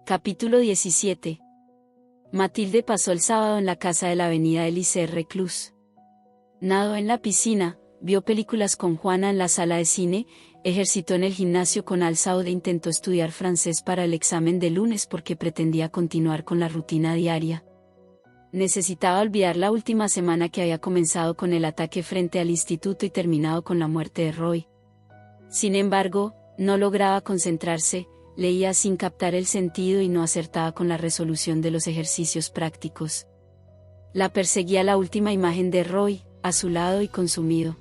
Capítulo 17. Matilde pasó el sábado en la casa de la avenida Elysée Reclus. Nadó en la piscina, vio películas con Juana en la sala de cine, ejercitó en el gimnasio con Al-Saud e intentó estudiar francés para el examen de lunes porque pretendía continuar con la rutina diaria. Necesitaba olvidar la última semana que había comenzado con el ataque frente al instituto y terminado con la muerte de Roy. Sin embargo, no lograba concentrarse, leía sin captar el sentido y no acertaba con la resolución de los ejercicios prácticos. La perseguía la última imagen de Roy, a su lado y consumido.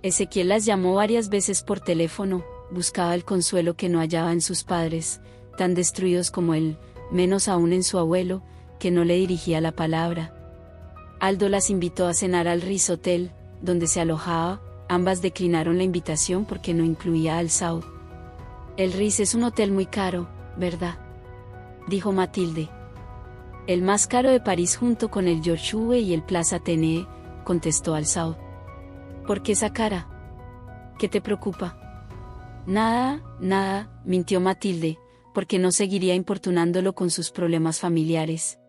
Ezequiel las llamó varias veces por teléfono, buscaba el consuelo que no hallaba en sus padres, tan destruidos como él, menos aún en su abuelo, que no le dirigía la palabra. Aldo las invitó a cenar al Ritz Hotel, donde se alojaba, ambas declinaron la invitación porque no incluía al Saud. El Ritz es un hotel muy caro, ¿verdad?, dijo Matilde. El más caro de París junto con el George V y el Plaza Athénée, contestó Al-Saud. ¿Por qué esa cara? ¿Qué te preocupa? Nada, mintió Matilde, porque no seguiría importunándolo con sus problemas familiares.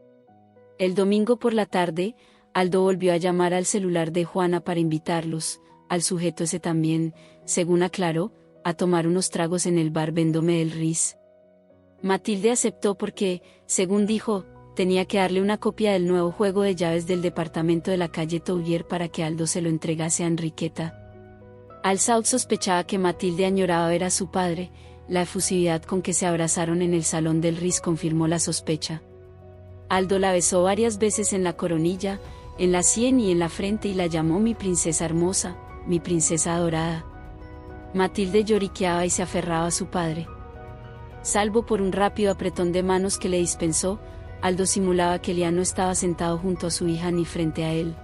El domingo por la tarde, Aldo volvió a llamar al celular de Juana para invitarlos, al sujeto ese también, según aclaró, a tomar unos tragos en el bar Vendôme del Ritz. Matilde aceptó porque, según dijo, tenía que darle una copia del nuevo juego de llaves del departamento de la calle Touvier para que Aldo se lo entregase a Enriqueta. Al-Saud sospechaba que Matilde añoraba ver a su padre, la efusividad con que se abrazaron en el salón del Ritz confirmó la sospecha. Aldo la besó varias veces en la coronilla, en la sien y en la frente y la llamó mi princesa hermosa, mi princesa adorada. Matilde lloriqueaba y se aferraba a su padre. Salvo por un rápido apretón de manos que le dispensó, Aldo simulaba que Elian no estaba sentado junto a su hija ni frente a él.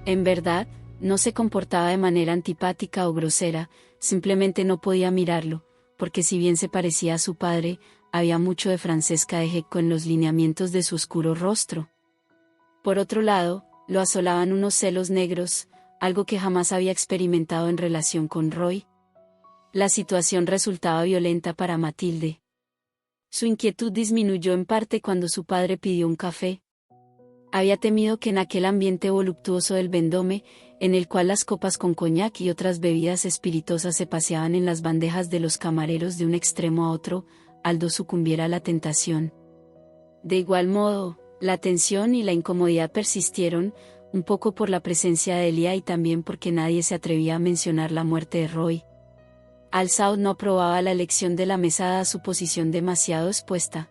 En verdad, no se comportaba de manera antipática o grosera, simplemente no podía mirarlo, porque si bien se parecía a su padre, había mucho de Francesca de Gecko en los lineamientos de su oscuro rostro. Por otro lado, lo asolaban unos celos negros, algo que jamás había experimentado en relación con Roy. La situación resultaba violenta para Matilde. Su inquietud disminuyó en parte cuando su padre pidió un café. Había temido que en aquel ambiente voluptuoso del Vendôme, en el cual las copas con coñac y otras bebidas espirituosas se paseaban en las bandejas de los camareros de un extremo a otro, Aldo sucumbiera a la tentación. De igual modo, la tensión y la incomodidad persistieron, un poco por la presencia de Elia y también porque nadie se atrevía a mencionar la muerte de Roy. Al-Saud no aprobaba la elección de la mesada a su posición demasiado expuesta.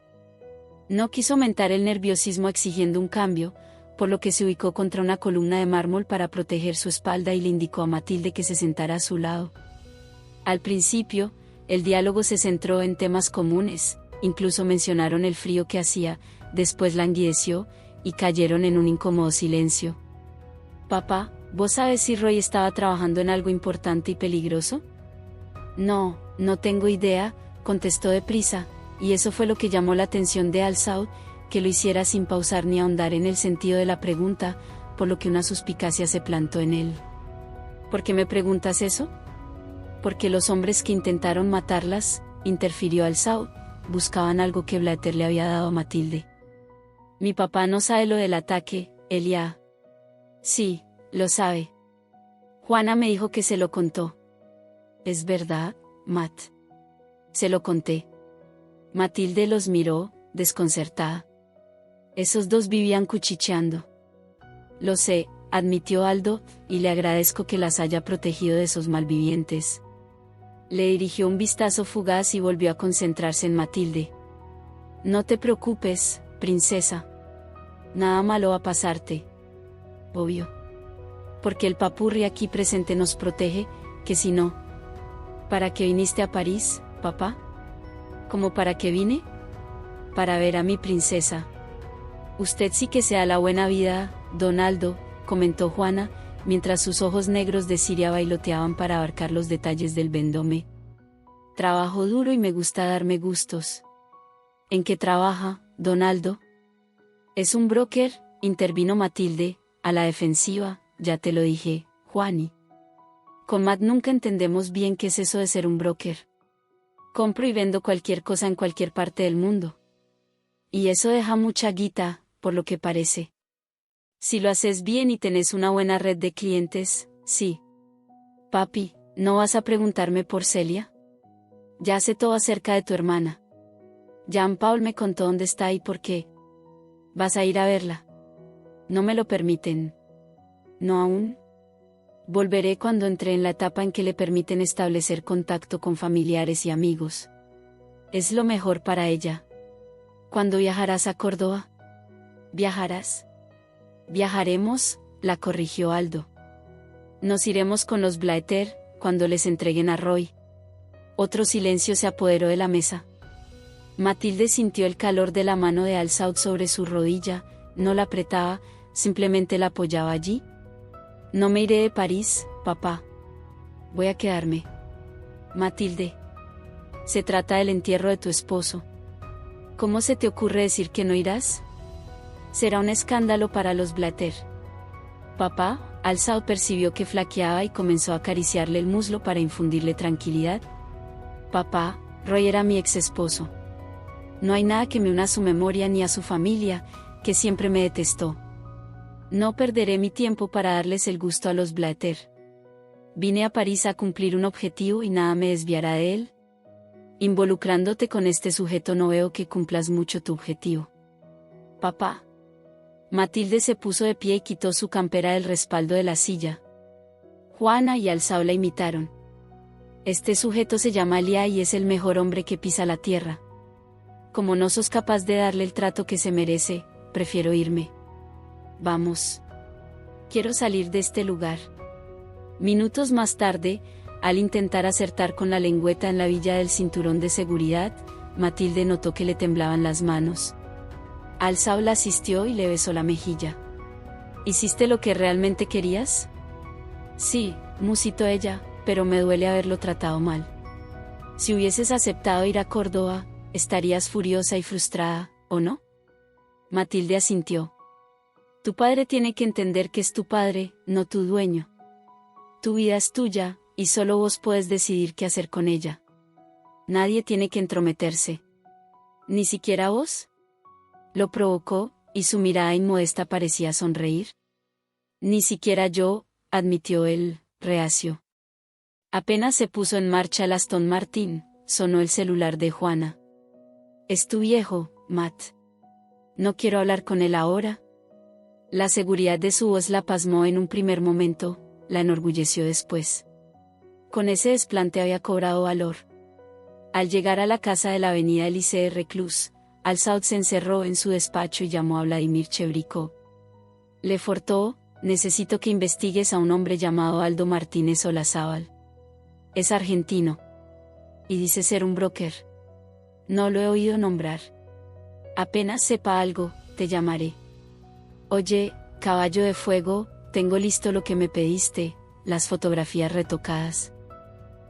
No quiso aumentar el nerviosismo exigiendo un cambio, por lo que se ubicó contra una columna de mármol para proteger su espalda y le indicó a Matilde que se sentara a su lado. Al principio, el diálogo se centró en temas comunes, incluso mencionaron el frío que hacía, después languideció, y cayeron en un incómodo silencio. «Papá, ¿vos sabes si Roy estaba trabajando en algo importante y peligroso?» «No tengo idea», contestó deprisa, y eso fue lo que llamó la atención de Al-Saud, que lo hiciera sin pausar ni ahondar en el sentido de la pregunta, por lo que una suspicacia se plantó en él. «¿Por qué me preguntas eso?» «Porque los hombres que intentaron matarlas», interfirió Al-Saud, buscaban algo que Blatter le había dado a Matilde. «Mi papá no sabe lo del ataque, Elia». «Sí, lo sabe. Juana me dijo que se lo contó». «¿Es verdad, Matt?» «Se lo conté». Matilde los miró, desconcertada. Esos dos vivían cuchicheando. «Lo sé», admitió Aldo, «y le agradezco que las haya protegido de esos malvivientes». Le dirigió un vistazo fugaz y volvió a concentrarse en Matilde. «No te preocupes, princesa. Nada malo va a pasarte. Obvio. Porque el papurri aquí presente nos protege, que si no. ¿Para qué viniste a París, papá?» «¿Cómo para qué vine?» «Para ver a mi princesa». «Usted sí que se da la buena vida, don Aldo», comentó Juana, mientras sus ojos negros de Siria bailoteaban para abarcar los detalles del Vendôme. «Trabajo duro y me gusta darme gustos». «¿En qué trabaja, don Aldo?» «Es un broker», intervino Matilde, a la defensiva. «Ya te lo dije, Juani. Con Matt nunca entendemos bien qué es eso de ser un broker. Compro y vendo cualquier cosa en cualquier parte del mundo». Y eso deja mucha guita, por lo que parece. Si lo haces bien y tenés una buena red de clientes, sí. Papi, ¿no vas a preguntarme por Celia? Ya sé todo acerca de tu hermana. Jean-Paul me contó dónde está y por qué. ¿Vas a ir a verla? No me lo permiten. ¿No aún? Volveré cuando entre en la etapa en que le permiten establecer contacto con familiares y amigos. Es lo mejor para ella. ¿Cuándo viajarás a Córdoba? ¿Viajarás? Viajaremos, la corrigió Aldo. Nos iremos con los Blaeter, cuando les entreguen a Roy. Otro silencio se apoderó de la mesa. Matilde sintió el calor de la mano de Al-Saud sobre su rodilla, no la apretaba, simplemente la apoyaba allí. No me iré de París, papá. Voy a quedarme. Matilde. Se trata del entierro de tu esposo. ¿Cómo se te ocurre decir que no irás? Será un escándalo para los Blaeter. Papá, Al-Saud percibió que flaqueaba y comenzó a acariciarle el muslo para infundirle tranquilidad. Papá, Roy era mi ex esposo. No hay nada que me una a su memoria ni a su familia, que siempre me detestó. No perderé mi tiempo para darles el gusto a los Blaeter. Vine a París a cumplir un objetivo y nada me desviará de él. Involucrándote con este sujeto no veo que cumplas mucho tu objetivo. Papá. Matilde se puso de pie y quitó su campera del respaldo de la silla. Juana y Al-Saud la imitaron. Este sujeto se llama Elia y es el mejor hombre que pisa la tierra. Como no sos capaz de darle el trato que se merece, prefiero irme. Vamos. Quiero salir de este lugar. Minutos más tarde, al intentar acertar con la lengüeta en la villa del cinturón de seguridad, Matilde notó que le temblaban las manos. Al-Saud la asistió y le besó la mejilla. ¿Hiciste lo que realmente querías? Sí, musitó ella, pero me duele haberlo tratado mal. Si hubieses aceptado ir a Córdoba, estarías furiosa y frustrada, ¿o no? Matilde asintió. Tu padre tiene que entender que es tu padre, no tu dueño. Tu vida es tuya, y solo vos puedes decidir qué hacer con ella. Nadie tiene que entrometerse. ¿Ni siquiera vos? Lo provocó, y su mirada inmodesta parecía sonreír. Ni siquiera yo, admitió él, reacio. Apenas se puso en marcha el Aston Martin, sonó el celular de Juana. Es tu viejo, Matt. No quiero hablar con él ahora. La seguridad de su voz la pasmó en un primer momento, la enorgulleció después. Con ese desplante había cobrado valor. Al llegar a la casa de la avenida Elysée Reclus, Al-Saud se encerró en su despacho y llamó a Vladimir Chebrikov. Lefortó, necesito que investigues a un hombre llamado Aldo Martínez Olazábal. Es argentino. Y dice ser un broker. No lo he oído nombrar. Apenas sepa algo, te llamaré. Oye, caballo de fuego, tengo listo lo que me pediste, las fotografías retocadas.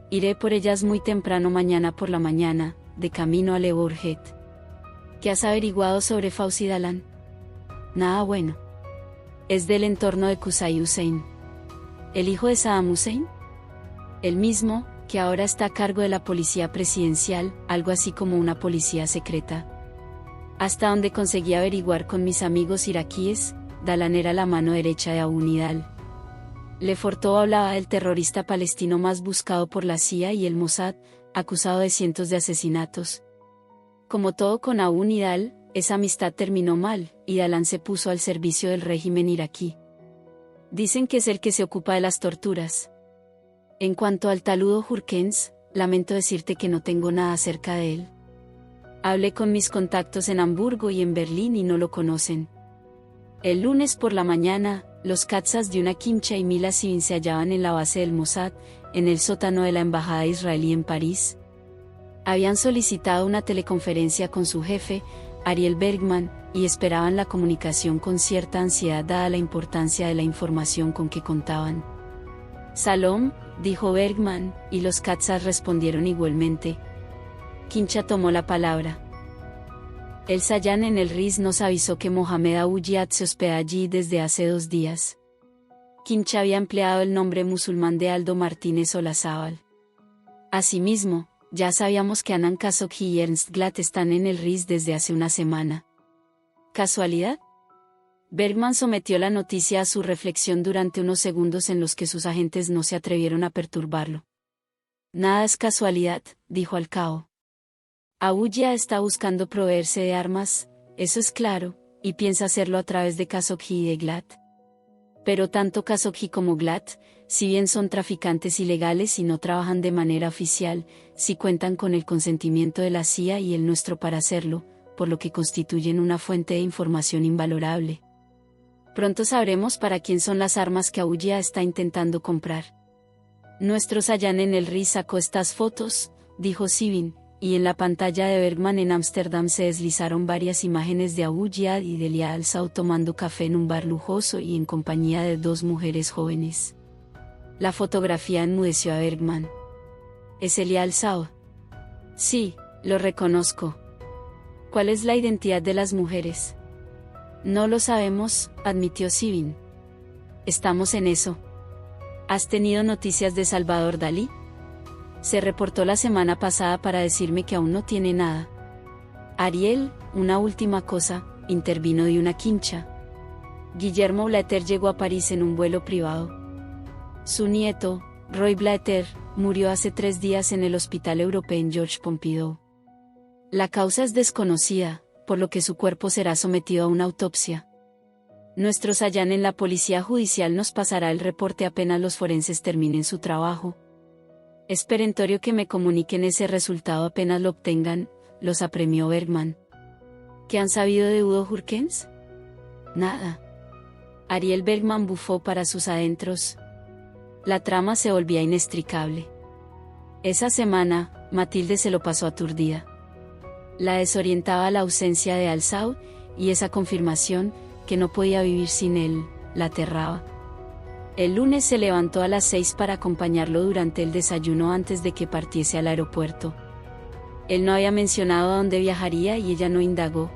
Iré por ellas muy temprano mañana por la mañana, de camino a Le Bourget. ¿Qué has averiguado sobre Fauzi Dalan? Nada bueno. Es del entorno de Qusay Hussein. ¿El hijo de Saddam Hussein? El mismo, que ahora está a cargo de la policía presidencial, algo así como una policía secreta. Hasta donde conseguí averiguar con mis amigos iraquíes, Dalan era la mano derecha de Abu Nidal. Lefortó hablaba del terrorista palestino más buscado por la CIA y el Mossad, acusado de cientos de asesinatos. Como todo con Abu Nidal, esa amistad terminó mal, y Dalan se puso al servicio del régimen iraquí. Dicen que es el que se ocupa de las torturas. En cuanto al taludo Jurkens, lamento decirte que no tengo nada acerca de él. Hablé con mis contactos en Hamburgo y en Berlín y no lo conocen. El lunes por la mañana, los Katzas de una Kimcha y Mila Sivin se hallaban en la base del Mossad, en el sótano de la embajada israelí en París. Habían solicitado una teleconferencia con su jefe, Ariel Bergman, y esperaban la comunicación con cierta ansiedad dada la importancia de la información con que contaban. Salom, dijo Bergman, y los Katzas respondieron igualmente. Kimcha tomó la palabra. El Sayan en el Riz nos avisó que Mohamed Abu Jihad se hospeda allí desde hace 2 días. Kimcha había empleado el nombre musulmán de Aldo Martínez Olazábal. Asimismo, ya sabíamos que Anand Khashoggi y Ernst Glatt están en el Riz desde hace una semana. ¿Casualidad? Bergman sometió la noticia a su reflexión durante unos segundos en los que sus agentes no se atrevieron a perturbarlo. Nada es casualidad, dijo al cabo. Abuya está buscando proveerse de armas, eso es claro, y piensa hacerlo a través de Khashoggi y de Glad. Pero tanto Khashoggi como Glad, si bien son traficantes ilegales y no trabajan de manera oficial, sí cuentan con el consentimiento de la CIA y el nuestro para hacerlo, por lo que constituyen una fuente de información invalorable. Pronto sabremos para quién son las armas que Abuya está intentando comprar. Nuestro Sayan en el RI sacó estas fotos, dijo Sivin, y en la pantalla de Bergman en Ámsterdam se deslizaron varias imágenes de Abuya y de Elia Al-Saud tomando café en un bar lujoso y en compañía de dos mujeres jóvenes. La fotografía enmudeció a Bergman. ¿Es Elia Al-Saud? Sí, lo reconozco. ¿Cuál es la identidad de las mujeres? No lo sabemos, admitió Sivin. Estamos en eso. ¿Has tenido noticias de Salvador Dalí? Se reportó la semana pasada para decirme que aún no tiene nada. Ariel, una última cosa, intervino de una quincha. Guillermo Blatter llegó a París en un vuelo privado. Su nieto, Roy Blatter, murió hace 3 días en el Hospital Europeo Georges Pompidou. La causa es desconocida, por lo que su cuerpo será sometido a una autopsia. Nuestro Sayan en la Policía Judicial nos pasará el reporte apenas los forenses terminen su trabajo. Es perentorio que me comuniquen ese resultado apenas lo obtengan, los apremió Bergman. ¿Qué han sabido de Udo Jürgens? Nada. Ariel Bergman bufó para sus adentros. La trama se volvía inextricable. Esa semana, Matilde se lo pasó aturdida. La desorientaba la ausencia de Al-Saud, y esa confirmación, que no podía vivir sin él, la aterraba. El lunes se levantó a las 6 para acompañarlo durante el desayuno antes de que partiese al aeropuerto. Él no había mencionado a dónde viajaría y ella no indagó.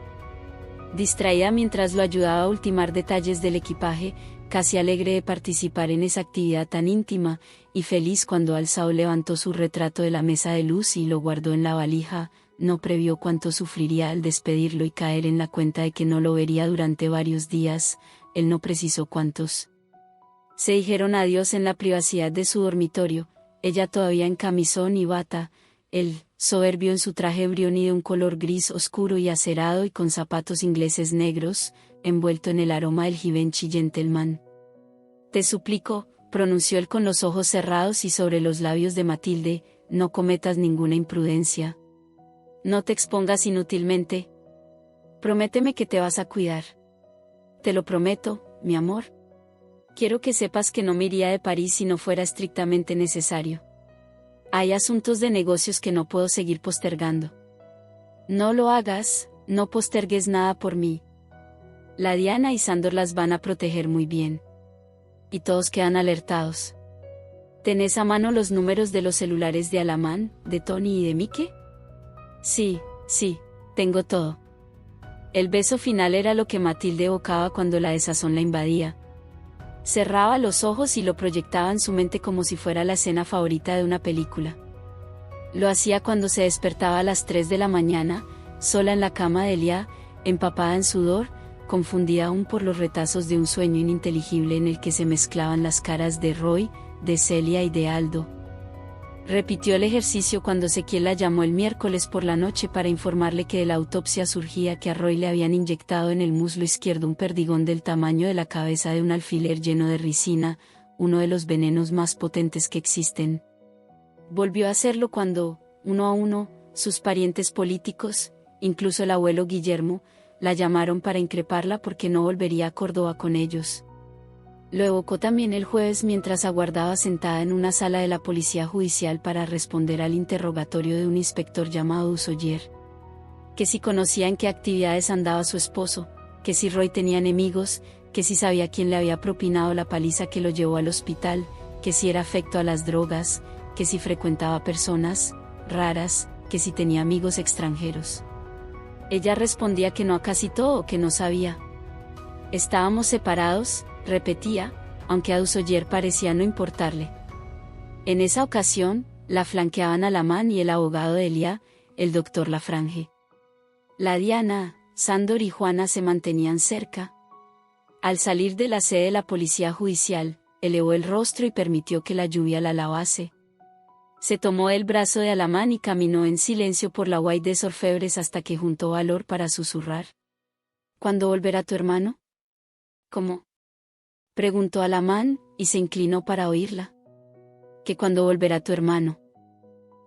Distraída mientras lo ayudaba a ultimar detalles del equipaje, casi alegre de participar en esa actividad tan íntima, y feliz cuando Al-Saud levantó su retrato de la mesa de luz y lo guardó en la valija, no previó cuánto sufriría al despedirlo y caer en la cuenta de que no lo vería durante varios días, él no precisó cuántos. Se dijeron adiós en la privacidad de su dormitorio, ella todavía en camisón y bata, él, soberbio en su traje brioni de un color gris oscuro y acerado y con zapatos ingleses negros, envuelto en el aroma del Givenchy Gentleman. Te suplico, pronunció él con los ojos cerrados y sobre los labios de Matilde, no cometas ninguna imprudencia. No te expongas inútilmente. Prométeme que te vas a cuidar. Te lo prometo, mi amor. Quiero que sepas que no me iría de París si no fuera estrictamente necesario. Hay asuntos de negocios que no puedo seguir postergando. No lo hagas, no postergues nada por mí. La Diana y Sandor las van a proteger muy bien. Y todos quedan alertados. ¿Tenés a mano los números de los celulares de Alamán, de Tony y de Mike? Sí, tengo todo. El beso final era lo que Matilde evocaba cuando la desazón la invadía. Cerraba los ojos y lo proyectaba en su mente como si fuera la escena favorita de una película. Lo hacía cuando se despertaba a las 3 de la mañana, sola en la cama de Elia, empapada en sudor, confundida aún por los retazos de un sueño ininteligible en el que se mezclaban las caras de Roy, de Celia y de Aldo. Repitió el ejercicio cuando Ezequiel la llamó el miércoles por la noche para informarle que de la autopsia surgía que a Roy le habían inyectado en el muslo izquierdo un perdigón del tamaño de la cabeza de un alfiler lleno de ricina, uno de los venenos más potentes que existen. Volvió a hacerlo cuando, uno a uno, sus parientes políticos, incluso el abuelo Guillermo, la llamaron para increparla porque no volvería a Córdoba con ellos. Lo evocó también el jueves mientras aguardaba sentada en una sala de la policía judicial para responder al interrogatorio de un inspector llamado Usoyer. Que si conocía en qué actividades andaba su esposo, que si Roy tenía enemigos, que si sabía quién le había propinado la paliza que lo llevó al hospital, que si era afecto a las drogas, que si frecuentaba personas raras, que si tenía amigos extranjeros. Ella respondía que no a casi todo o que no sabía. Estábamos separados, repetía, aunque a Usoyer parecía no importarle. En esa ocasión, la flanqueaban Alamán y el abogado de Elia, el doctor Lafrange. La Diana, Sándor y Juana se mantenían cerca. Al salir de la sede de la policía judicial, elevó el rostro y permitió que la lluvia la lavase. Se tomó el brazo de Alamán y caminó en silencio por la Guay de Orfebres hasta que juntó valor para susurrar. ¿Cuándo volverá tu hermano? ¿Cómo? Preguntó Alamán, y se inclinó para oírla. ¿Que cuándo volverá tu hermano?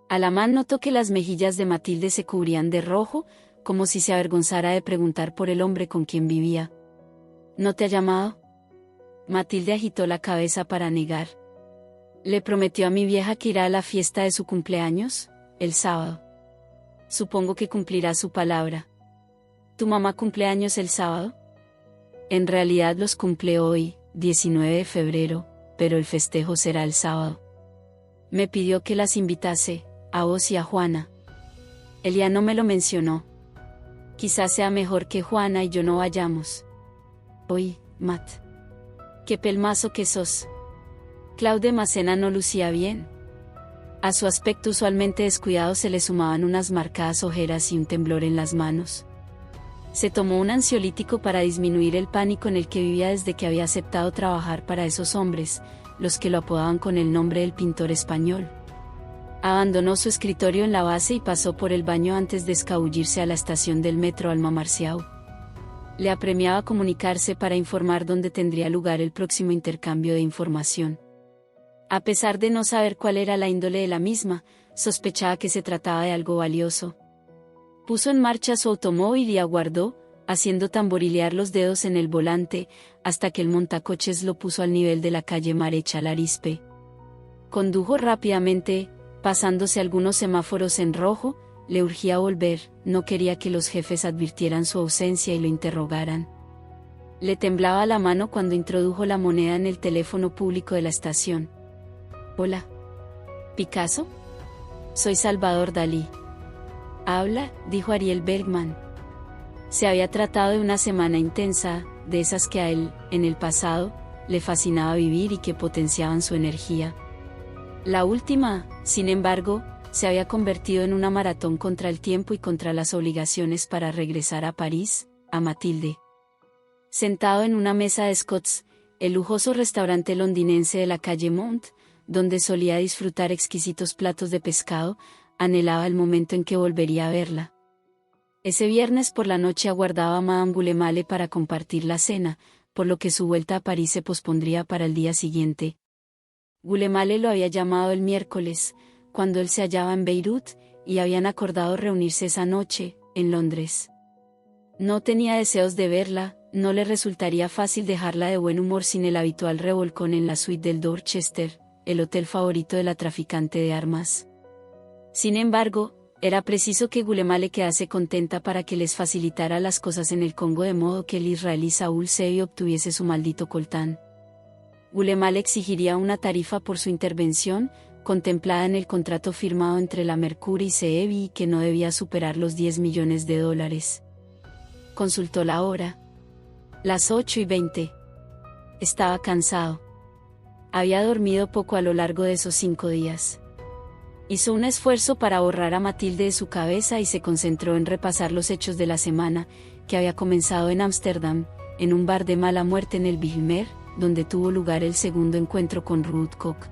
Alamán notó que las mejillas de Matilde se cubrían de rojo, como si se avergonzara de preguntar por el hombre con quien vivía. ¿No te ha llamado? Matilde agitó la cabeza para negar. Le prometió a mi vieja que irá a la fiesta de su cumpleaños, el sábado. Supongo que cumplirá su palabra. ¿Tu mamá cumple años el sábado? En realidad los cumple hoy, 19 de febrero, pero el festejo será el sábado. Me pidió que las invitase, a vos y a Juana. Ella no me lo mencionó. Quizás sea mejor que Juana y yo no vayamos. Oye, Matt. Qué pelmazo que sos. Claude Macena no lucía bien. A su aspecto usualmente descuidado se le sumaban unas marcadas ojeras y un temblor en las manos. Se tomó un ansiolítico para disminuir el pánico en el que vivía desde que había aceptado trabajar para esos hombres, los que lo apodaban con el nombre del pintor español. Abandonó su escritorio en la base y pasó por el baño antes de escabullirse a la estación del metro Alma Marciau. Le apremiaba comunicarse para informar dónde tendría lugar el próximo intercambio de información. A pesar de no saber cuál era la índole de la misma, sospechaba que se trataba de algo valioso. Puso en marcha su automóvil y aguardó, haciendo tamborilear los dedos en el volante, hasta que el montacoches lo puso al nivel de la calle Maréchal Arizpe. Condujo rápidamente, pasándose algunos semáforos en rojo. Le urgía volver, no quería que los jefes advirtieran su ausencia y lo interrogaran. Le temblaba la mano cuando introdujo la moneda en el teléfono público de la estación. Hola. ¿Picasso? Soy Salvador Dalí. Habla, dijo Ariel Bergman. Se había tratado de una semana intensa, de esas que a él, en el pasado, le fascinaba vivir y que potenciaban su energía. La última, sin embargo, se había convertido en una maratón contra el tiempo y contra las obligaciones para regresar a París, a Matilde. Sentado en una mesa de Scott's, el lujoso restaurante londinense de la calle Mont, donde solía disfrutar exquisitos platos de pescado, anhelaba el momento en que volvería a verla. Ese viernes por la noche aguardaba a Madame Gulemale para compartir la cena, por lo que su vuelta a París se pospondría para el día siguiente. Gulemale lo había llamado el miércoles, cuando él se hallaba en Beirut, y habían acordado reunirse esa noche, en Londres. No tenía deseos de verla, no le resultaría fácil dejarla de buen humor sin el habitual revolcón en la suite del Dorchester, el hotel favorito de la traficante de armas. Sin embargo, era preciso que Gulemale quedase contenta para que les facilitara las cosas en el Congo de modo que el israelí Saúl Sevi obtuviese su maldito coltán. Gulemale exigiría una tarifa por su intervención, contemplada en el contrato firmado entre la Mercury y Sevi y que no debía superar los $10 millones. Consultó la hora. Las 8:20. Estaba cansado. Había dormido poco a lo largo de esos 5 días. Hizo un esfuerzo para borrar a Matilde de su cabeza y se concentró en repasar los hechos de la semana, que había comenzado en Ámsterdam, en un bar de mala muerte en el Bijlmer, donde tuvo lugar el segundo encuentro con Ruud Koch.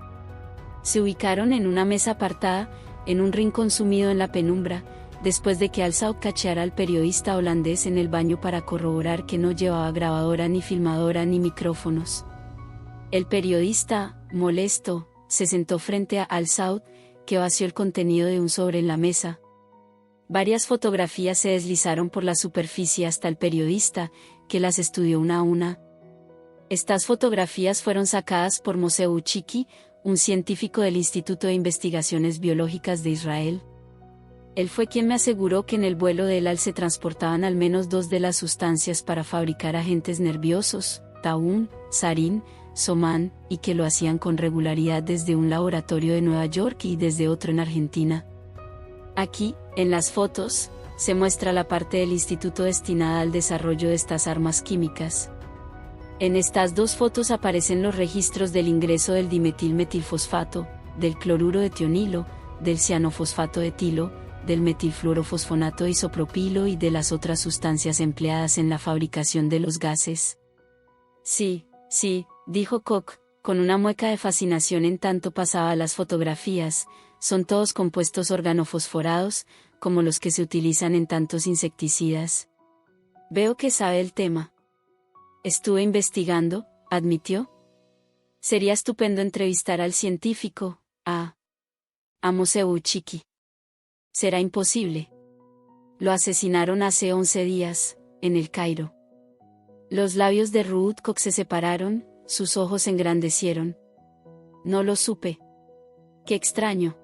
Se ubicaron en una mesa apartada, en un rincón sumido en la penumbra, después de que Al-Saud cacheara al periodista holandés en el baño para corroborar que no llevaba grabadora ni filmadora ni micrófonos. El periodista, molesto, se sentó frente a Al-Saud, que vació el contenido de un sobre en la mesa. Varias fotografías se deslizaron por la superficie hasta el periodista, que las estudió una a una. Estas fotografías fueron sacadas por Moshe Uchiki, un científico del Instituto de Investigaciones Biológicas de Israel. Él fue quien me aseguró que en el vuelo de El Al se transportaban al menos 2 de las sustancias para fabricar agentes nerviosos, taún, sarín, somán, y que lo hacían con regularidad desde un laboratorio de Nueva York y desde otro en Argentina. Aquí, en las fotos, se muestra la parte del instituto destinada al desarrollo de estas armas químicas. En estas 2 fotos aparecen los registros del ingreso del dimetilmetilfosfato, del cloruro de tionilo, del cianofosfato de etilo, del metilfluorofosfonato isopropilo y de las otras sustancias empleadas en la fabricación de los gases. Sí, dijo Koch, con una mueca de fascinación en tanto pasaba las fotografías, son todos compuestos organofosforados, como los que se utilizan en tantos insecticidas. Veo que sabe el tema. Estuve investigando, admitió. Sería estupendo entrevistar al científico, a Amos Ebuchiki. Será imposible. Lo asesinaron hace 11 días, en El Cairo. Los labios de Ruud Koch se separaron, sus ojos se engrandecieron. No lo supe. Qué extraño.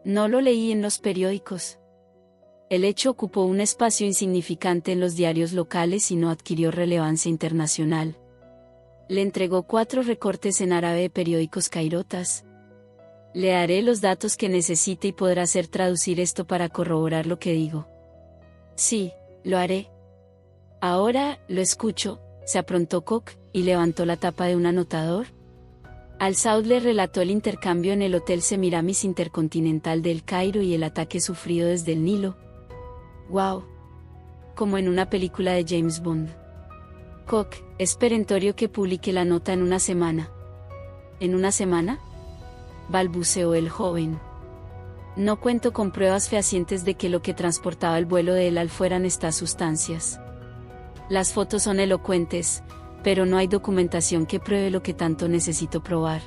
No lo leí en los periódicos. El hecho ocupó un espacio insignificante en los diarios locales y no adquirió relevancia internacional. Le entregó 4 recortes en árabe de periódicos cairotas. Le daré los datos que necesite y podrá hacer traducir esto para corroborar lo que digo. Sí, lo haré. Ahora, lo escucho, se aprontó Koch, y levantó la tapa de un anotador. Al-Saud le relató el intercambio en el Hotel Semiramis Intercontinental de El Cairo y el ataque sufrido desde el Nilo. ¡Wow! Como en una película de James Bond. Koch, es perentorio que publique la nota en una semana. ¿En una semana?, balbuceó el joven. No cuento con pruebas fehacientes de que lo que transportaba el vuelo de El Al fueran estas sustancias. Las fotos son elocuentes, pero no hay documentación que pruebe lo que tanto necesito probar.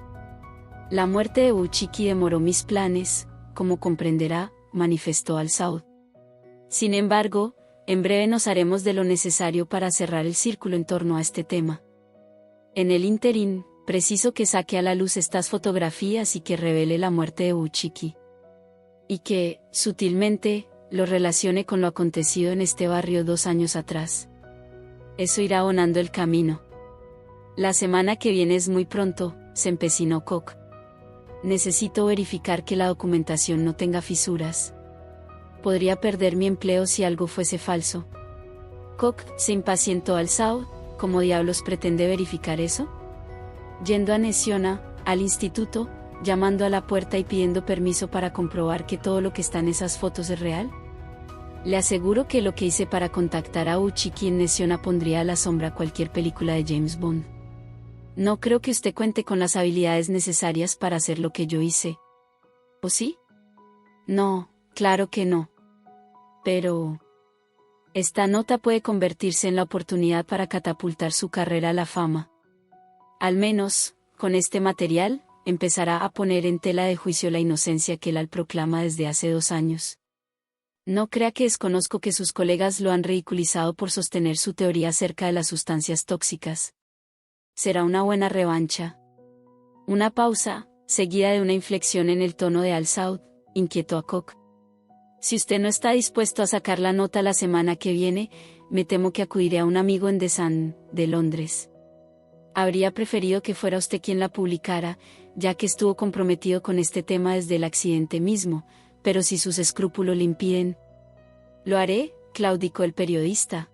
La muerte de Buchiki demoró mis planes, como comprenderá, manifestó Al-Saud. Sin embargo, en breve nos haremos de lo necesario para cerrar el círculo en torno a este tema. En el ínterin, preciso que saque a la luz estas fotografías y que revele la muerte de Buchiki. Y que, sutilmente, lo relacione con lo acontecido en este barrio 2 años atrás. Eso irá abonando el camino. La semana que viene es muy pronto, se empecinó Koch. Necesito verificar que la documentación no tenga fisuras. Podría perder mi empleo si algo fuese falso. Koch se impacientó Al-Saud. ¿Cómo diablos pretende verificar eso? Yendo a Nesiona, al instituto, llamando a la puerta y pidiendo permiso para comprobar que todo lo que está en esas fotos es real. Le aseguro que lo que hice para contactar a Buchiki en Nesiona pondría a la sombra cualquier película de James Bond. No creo que usted cuente con las habilidades necesarias para hacer lo que yo hice. ¿O sí? No, claro que no. Pero esta nota puede convertirse en la oportunidad para catapultar su carrera a la fama. Al menos, con este material, empezará a poner en tela de juicio la inocencia que él proclama desde hace 2 años. No crea que desconozco que sus colegas lo han ridiculizado por sostener su teoría acerca de las sustancias tóxicas. Será una buena revancha. Una pausa, seguida de una inflexión en el tono de Al-Saud, inquietó a Koch. Si usted no está dispuesto a sacar la nota la semana que viene, me temo que acudiré a un amigo en The Sun, de Londres. Habría preferido que fuera usted quien la publicara, ya que estuvo comprometido con este tema desde el accidente mismo, pero si sus escrúpulos le impiden. Lo haré, claudicó el periodista.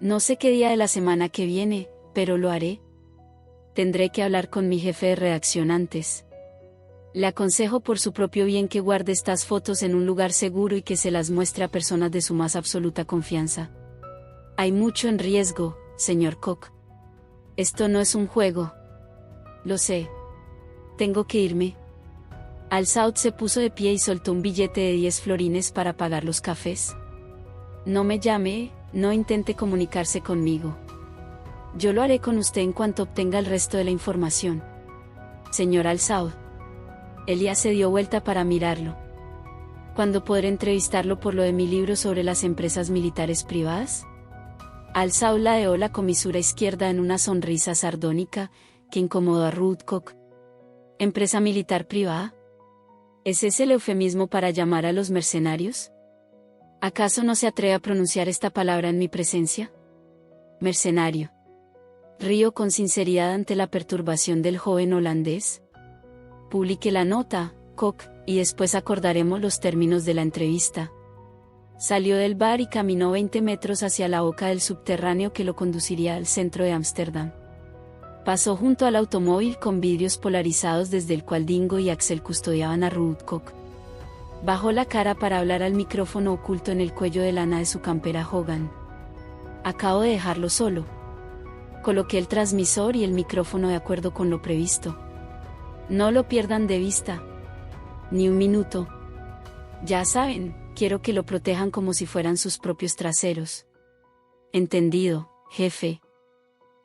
No sé qué día de la semana que viene, pero lo haré. Tendré que hablar con mi jefe de redacción antes. Le aconsejo por su propio bien que guarde estas fotos en un lugar seguro y que se las muestre a personas de su más absoluta confianza. Hay mucho en riesgo, señor Koch. Esto no es un juego. Lo sé. Tengo que irme. Al-Saud se puso de pie y soltó un billete de 10 florines para pagar los cafés. No me llame, no intente comunicarse conmigo. Yo lo haré con usted en cuanto obtenga el resto de la información. Señor Al-Saud. Elías se dio vuelta para mirarlo. ¿Cuándo podré entrevistarlo por lo de mi libro sobre las empresas militares privadas? Al-Saud ladeó la comisura izquierda en una sonrisa sardónica, que incomodó a Ruud Koch. ¿Empresa militar privada? ¿Es ese el eufemismo para llamar a los mercenarios? ¿Acaso no se atreve a pronunciar esta palabra en mi presencia? Mercenario. Río con sinceridad ante la perturbación del joven holandés. Publique la nota, Koch, y después acordaremos los términos de la entrevista. Salió del bar y caminó 20 metros hacia la boca del subterráneo que lo conduciría al centro de Ámsterdam. Pasó junto al automóvil con vidrios polarizados desde el cual Dingo y Axel custodiaban a Ruud Koch. Bajó la cara para hablar al micrófono oculto en el cuello de lana de su campera Hogan. Acabo de dejarlo solo. Coloqué el transmisor y el micrófono de acuerdo con lo previsto. No lo pierdan de vista. Ni un minuto. Ya saben, quiero que lo protejan como si fueran sus propios traseros. Entendido, jefe.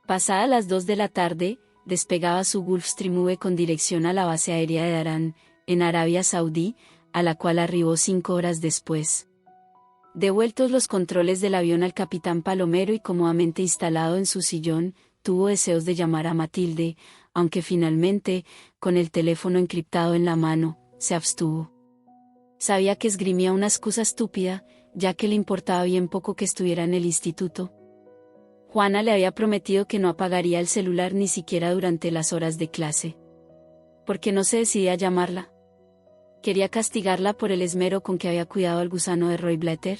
Pasadas las 2 de la tarde, despegaba su Gulfstream V con dirección a la base aérea de Arán, en Arabia Saudí, a la cual arribó 5 horas después. Devueltos los controles del avión al capitán Palomero y cómodamente instalado en su sillón, tuvo deseos de llamar a Matilde, aunque finalmente, con el teléfono encriptado en la mano, se abstuvo. Sabía que esgrimía una excusa estúpida, ya que le importaba bien poco que estuviera en el instituto. Juana le había prometido que no apagaría el celular ni siquiera durante las horas de clase. ¿Por qué no se decidía a llamarla? ¿Quería castigarla por el esmero con que había cuidado al gusano de Roy Blatter?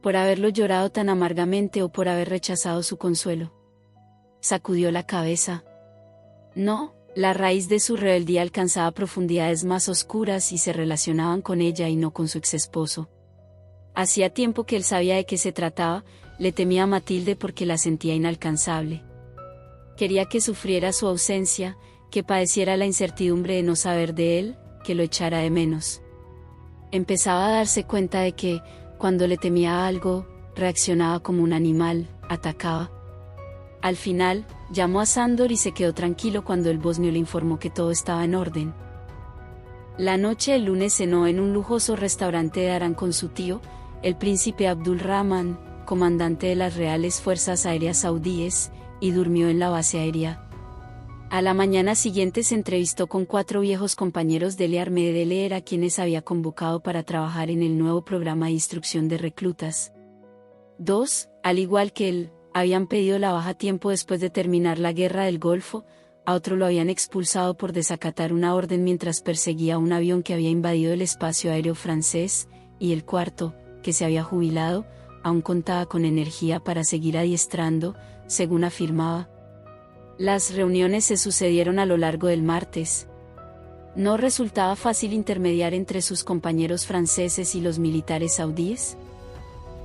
¿Por haberlo llorado tan amargamente o por haber rechazado su consuelo? Sacudió la cabeza. No, la raíz de su rebeldía alcanzaba profundidades más oscuras y se relacionaban con ella y no con su exesposo. Hacía tiempo que él sabía de qué se trataba, le temía a Matilde porque la sentía inalcanzable. Quería que sufriera su ausencia, que padeciera la incertidumbre de no saber de él, que lo echara de menos. Empezaba a darse cuenta de que, cuando le temía algo, reaccionaba como un animal, atacaba. Al final, llamó a Sándor y se quedó tranquilo cuando el bosnio le informó que todo estaba en orden. La noche del lunes cenó en un lujoso restaurante de Arán con su tío, el príncipe Abdul Rahman, comandante de las Reales Fuerzas Aéreas Saudíes, y durmió en la base aérea. A la mañana siguiente se entrevistó con 4 viejos compañeros de Lear Medeleer a quienes había convocado para trabajar en el nuevo programa de instrucción de reclutas. 2, al igual que él, habían pedido la baja tiempo después de terminar la guerra del Golfo, a otro lo habían expulsado por desacatar una orden mientras perseguía un avión que había invadido el espacio aéreo francés, y el 4, que se había jubilado, aún contaba con energía para seguir adiestrando, según afirmaba. Las reuniones se sucedieron a lo largo del martes. ¿No resultaba fácil intermediar entre sus compañeros franceses y los militares saudíes?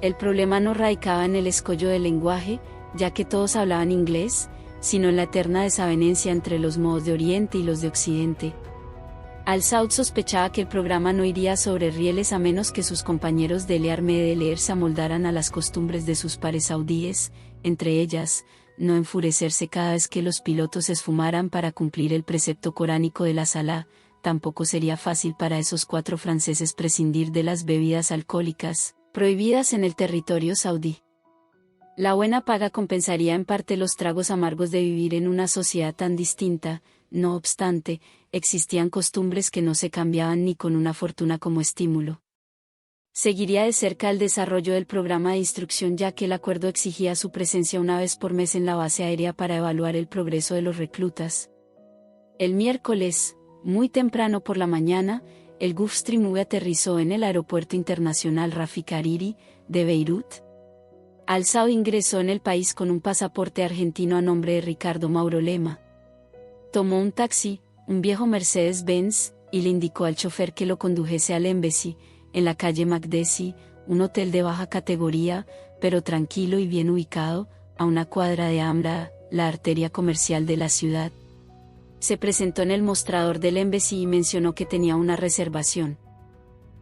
El problema no radicaba en el escollo del lenguaje, ya que todos hablaban inglés, sino en la eterna desavenencia entre los modos de Oriente y los de Occidente. Al-Saud sospechaba que el programa no iría sobre rieles a menos que sus compañeros de Lear Medeleer se amoldaran a las costumbres de sus pares saudíes, entre ellas, no enfurecerse cada vez que los pilotos esfumaran para cumplir el precepto coránico de la Salá. Tampoco sería fácil para esos 4 franceses prescindir de las bebidas alcohólicas, prohibidas en el territorio saudí. La buena paga compensaría en parte los tragos amargos de vivir en una sociedad tan distinta. No obstante, existían costumbres que no se cambiaban ni con una fortuna como estímulo. Seguiría de cerca el desarrollo del programa de instrucción, ya que el acuerdo exigía su presencia una vez por mes en la base aérea para evaluar el progreso de los reclutas. El miércoles, muy temprano por la mañana, el Gulfstream V aterrizó en el aeropuerto internacional Rafik Hariri, de Beirut. Al-Saud ingresó en el país con un pasaporte argentino a nombre de Ricardo Mauro Lema. Tomó un taxi, un viejo Mercedes-Benz, y le indicó al chofer que lo condujese al Embassy, en la calle Magdesi, un hotel de baja categoría, pero tranquilo y bien ubicado, a una cuadra de Amra, la arteria comercial de la ciudad. Se presentó en el mostrador del Embassy y mencionó que tenía una reservación.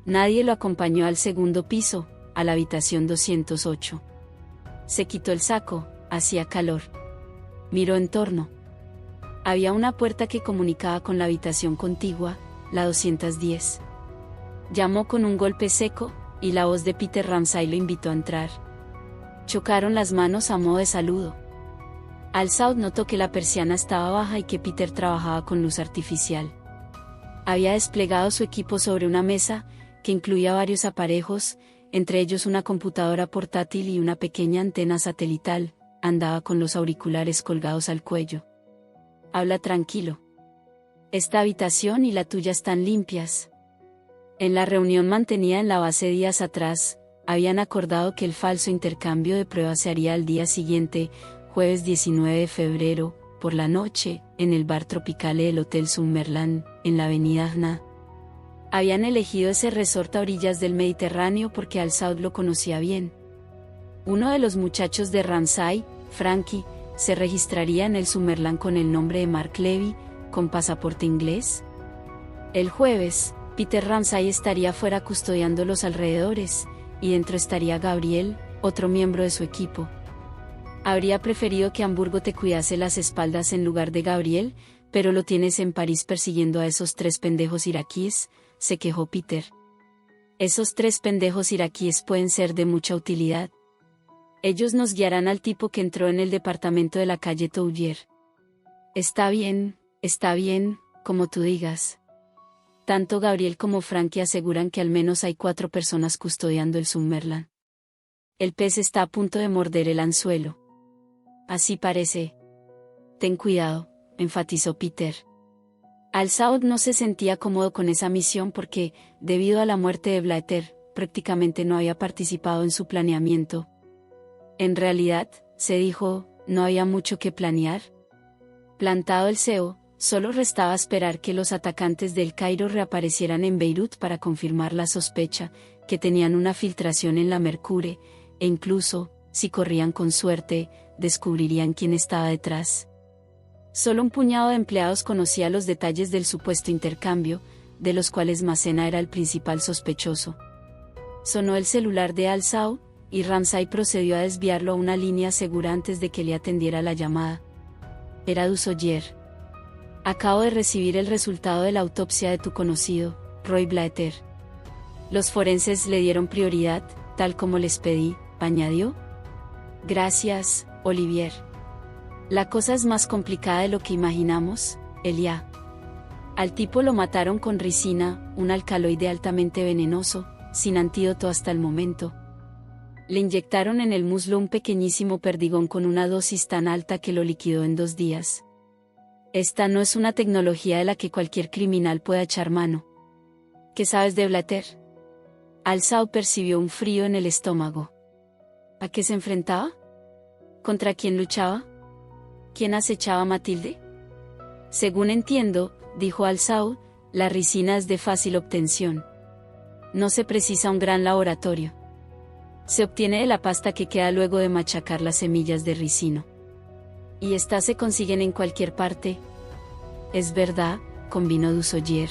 Nadie lo acompañó al segundo piso, a la habitación 208. Se quitó el saco, hacía calor. Miró en torno. Había una puerta que comunicaba con la habitación contigua, la 210. Llamó con un golpe seco, y la voz de Peter Ramsay lo invitó a entrar. Chocaron las manos a modo de saludo. Al-Saud notó que la persiana estaba baja y que Peter trabajaba con luz artificial. Había desplegado su equipo sobre una mesa, que incluía varios aparejos, entre ellos una computadora portátil y una pequeña antena satelital. Andaba con los auriculares colgados al cuello. Habla tranquilo. Esta habitación y la tuya están limpias. En la reunión mantenida en la base días atrás, habían acordado que el falso intercambio de pruebas se haría al día siguiente, jueves 19 de febrero, por la noche, en el bar Tropicale del Hotel Summerland, en la avenida Hna. Habían elegido ese resort a orillas del Mediterráneo porque Al-Saud lo conocía bien. Uno de los muchachos de Ramsay, Frankie, se registraría en el Summerland con el nombre de Mark Levy, con pasaporte inglés. El jueves, Peter Ramsay estaría fuera custodiando los alrededores, y dentro estaría Gabriel, otro miembro de su equipo. Habría preferido que Hamburgo te cuidase las espaldas en lugar de Gabriel, pero lo tienes en París persiguiendo a esos 3 pendejos iraquíes, se quejó Peter. Esos 3 pendejos iraquíes pueden ser de mucha utilidad. Ellos nos guiarán al tipo que entró en el departamento de la calle Touvier. Está bien, como tú digas. Tanto Gabriel como Frankie aseguran que al menos hay 4 personas custodiando el Summerland. El pez está a punto de morder el anzuelo. Así parece. Ten cuidado, enfatizó Peter. Al-Saud no se sentía cómodo con esa misión porque, debido a la muerte de Blatter, prácticamente no había participado en su planeamiento. En realidad, se dijo, no había mucho que planear. Plantado el CEO, solo restaba esperar que los atacantes del Cairo reaparecieran en Beirut para confirmar la sospecha, que tenían una filtración en la Mercure, e incluso, si corrían con suerte, descubrirían quién estaba detrás. Solo un puñado de empleados conocía los detalles del supuesto intercambio, de los cuales Massena era el principal sospechoso. Sonó el celular de Al-Saud, y Ramsay procedió a desviarlo a una línea segura antes de que le atendiera la llamada. Era Dussoyer. Acabo de recibir el resultado de la autopsia de tu conocido, Roy Blatter. Los forenses le dieron prioridad, tal como les pedí, añadió. Gracias, Olivier. La cosa es más complicada de lo que imaginamos, Elia. Al tipo lo mataron con ricina, un alcaloide altamente venenoso, sin antídoto hasta el momento. Le inyectaron en el muslo un pequeñísimo perdigón con una dosis tan alta que lo liquidó en 2 días. Esta no es una tecnología de la que cualquier criminal pueda echar mano. ¿Qué sabes de Blatter? Al-Saud percibió un frío en el estómago. ¿A qué se enfrentaba? ¿Contra quién luchaba? ¿Quién acechaba a Matilde? Según entiendo, dijo Al-Saud, la ricina es de fácil obtención. No se precisa un gran laboratorio. Se obtiene de la pasta que queda luego de machacar las semillas de ricino. Y estas se consiguen en cualquier parte. Es verdad, convino Dussoyer.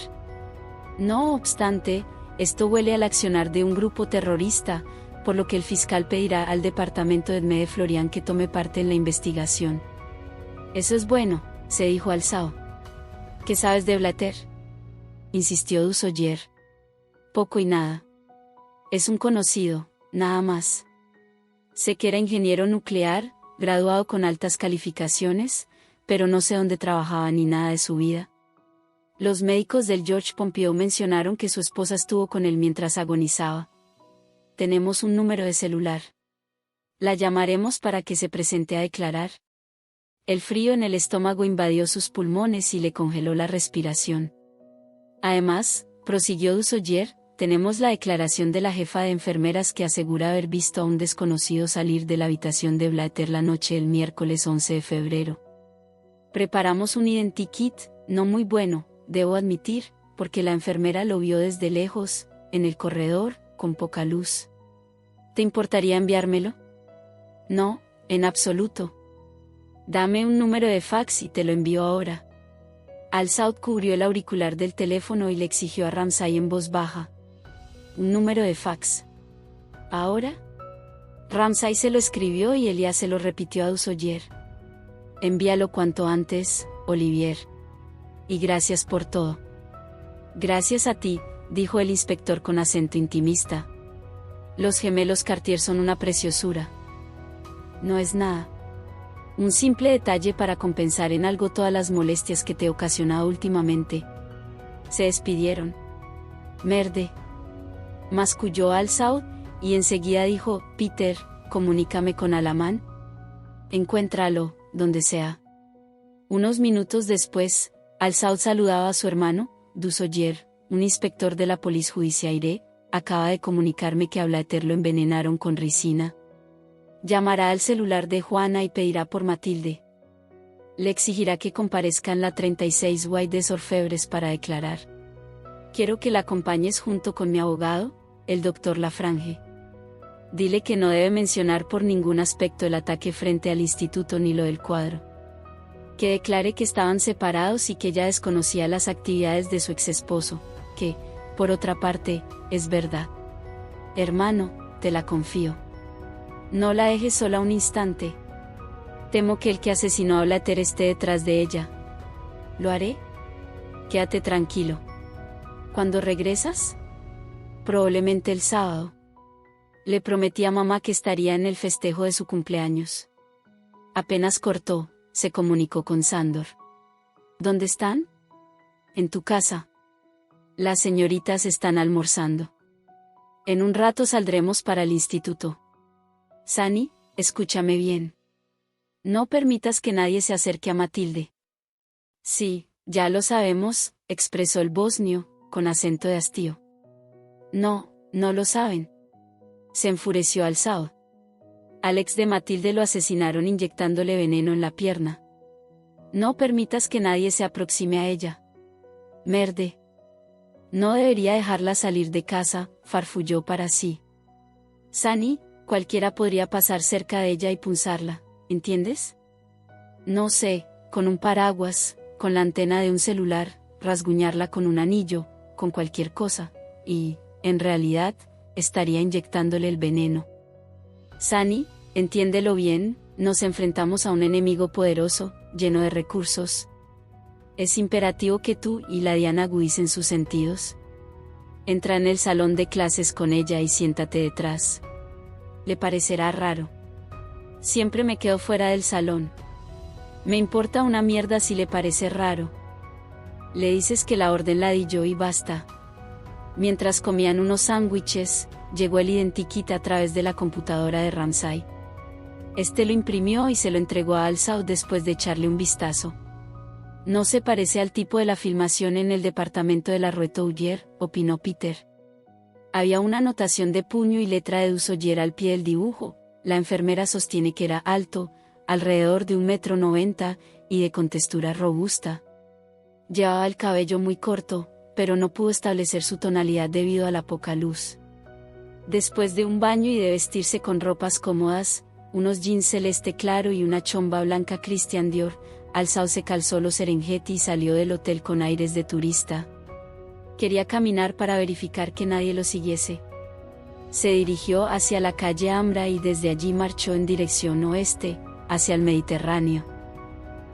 No obstante, esto huele al accionar de un grupo terrorista, por lo que el fiscal pedirá al departamento de Edmé de Florian que tome parte en la investigación. Eso es bueno, se dijo Al-Saud. ¿Qué sabes de Blatter? Insistió Dussoyer. Poco y nada. Es un conocido, nada más. Sé que era ingeniero nuclear, graduado con altas calificaciones, pero no sé dónde trabajaba ni nada de su vida. Los médicos del George Pompidou mencionaron que su esposa estuvo con él mientras agonizaba. Tenemos un número de celular. La llamaremos para que se presente a declarar. El frío en el estómago invadió sus pulmones y le congeló la respiración. Además, prosiguió Dussoyer, tenemos la declaración de la jefa de enfermeras que asegura haber visto a un desconocido salir de la habitación de Blatter la noche del miércoles 11 de febrero. Preparamos un identikit, no muy bueno, debo admitir, porque la enfermera lo vio desde lejos, en el corredor, con poca luz. ¿Te importaría enviármelo? No, en absoluto. Dame un número de fax y te lo envío ahora. Al-Saud cubrió el auricular del teléfono y le exigió a Ramsay en voz baja. Un número de fax. ¿Ahora? Ramsay se lo escribió y Elia se lo repitió a Dussoyer. Envíalo cuanto antes, Olivier. Y gracias por todo. Gracias a ti, dijo el inspector con acento intimista. Los gemelos Cartier son una preciosura. No es nada. Un simple detalle para compensar en algo todas las molestias que te he ocasionado últimamente. Se despidieron. Merde. Masculló Al-Saud, y enseguida dijo, Peter, comunícame con Alamán. Encuéntralo, donde sea. Unos minutos después, Al-Saud saludaba a su hermano, Dussoyer, un inspector de la Police Judiciaire, acaba de comunicarme que a Blatter lo envenenaron con ricina. Llamará al celular de Juana y pedirá por Matilde. Le exigirá que comparezca en la 36 Guay des Orfebres para declarar. Quiero que la acompañes junto con mi abogado, el doctor Lafrange. Dile que no debe mencionar por ningún aspecto el ataque frente al instituto ni lo del cuadro. Que declare que estaban separados y que ella desconocía las actividades de su exesposo, que, por otra parte, es verdad. Hermano, te la confío. No la dejes sola un instante. Temo que el que asesinó a Blatter esté detrás de ella. ¿Lo haré? Quédate tranquilo. ¿Cuándo regresas? Probablemente el sábado. Le prometí a mamá que estaría en el festejo de su cumpleaños. Apenas cortó, se comunicó con Sandor. ¿Dónde están? En tu casa. Las señoritas están almorzando. En un rato saldremos para el instituto. Sani, escúchame bien. No permitas que nadie se acerque a Matilde. Sí, ya lo sabemos, expresó el bosnio, con acento de hastío. No, no lo saben. Se enfureció Alzao. Al ex de Matilde lo asesinaron inyectándole veneno en la pierna. No permitas que nadie se aproxime a ella. Merde. No debería dejarla salir de casa, farfulló para sí. Sani, cualquiera podría pasar cerca de ella y punzarla, ¿entiendes? No sé, con un paraguas, con la antena de un celular, rasguñarla con un anillo, con cualquier cosa, y, en realidad, estaría inyectándole el veneno. Sani, entiéndelo bien, nos enfrentamos a un enemigo poderoso, lleno de recursos. Es imperativo que tú y la Diana agudicen sus sentidos. Entra en el salón de clases con ella y siéntate detrás. Le parecerá raro. Siempre me quedo fuera del salón. Me importa una mierda si le parece raro. Le dices que la orden la di yo y basta. Mientras comían unos sándwiches, llegó el identikit a través de la computadora de Ramsay. Este lo imprimió y se lo entregó a Alzao después de echarle un vistazo. No se parece al tipo de la filmación en el departamento de la Rue Touvier, opinó Peter. Había una anotación de puño y letra de Dusaugier al pie del dibujo. La enfermera sostiene que era alto, alrededor de 1,90 m, y de contextura robusta. Llevaba el cabello muy corto, pero no pudo establecer su tonalidad debido a la poca luz. Después de un baño y de vestirse con ropas cómodas, unos jeans celeste claro y una chomba blanca Christian Dior, Alzao se calzó los Serengeti y salió del hotel con aires de turista. Quería caminar para verificar que nadie lo siguiese. Se dirigió hacia la calle Ambra y desde allí marchó en dirección oeste, hacia el Mediterráneo.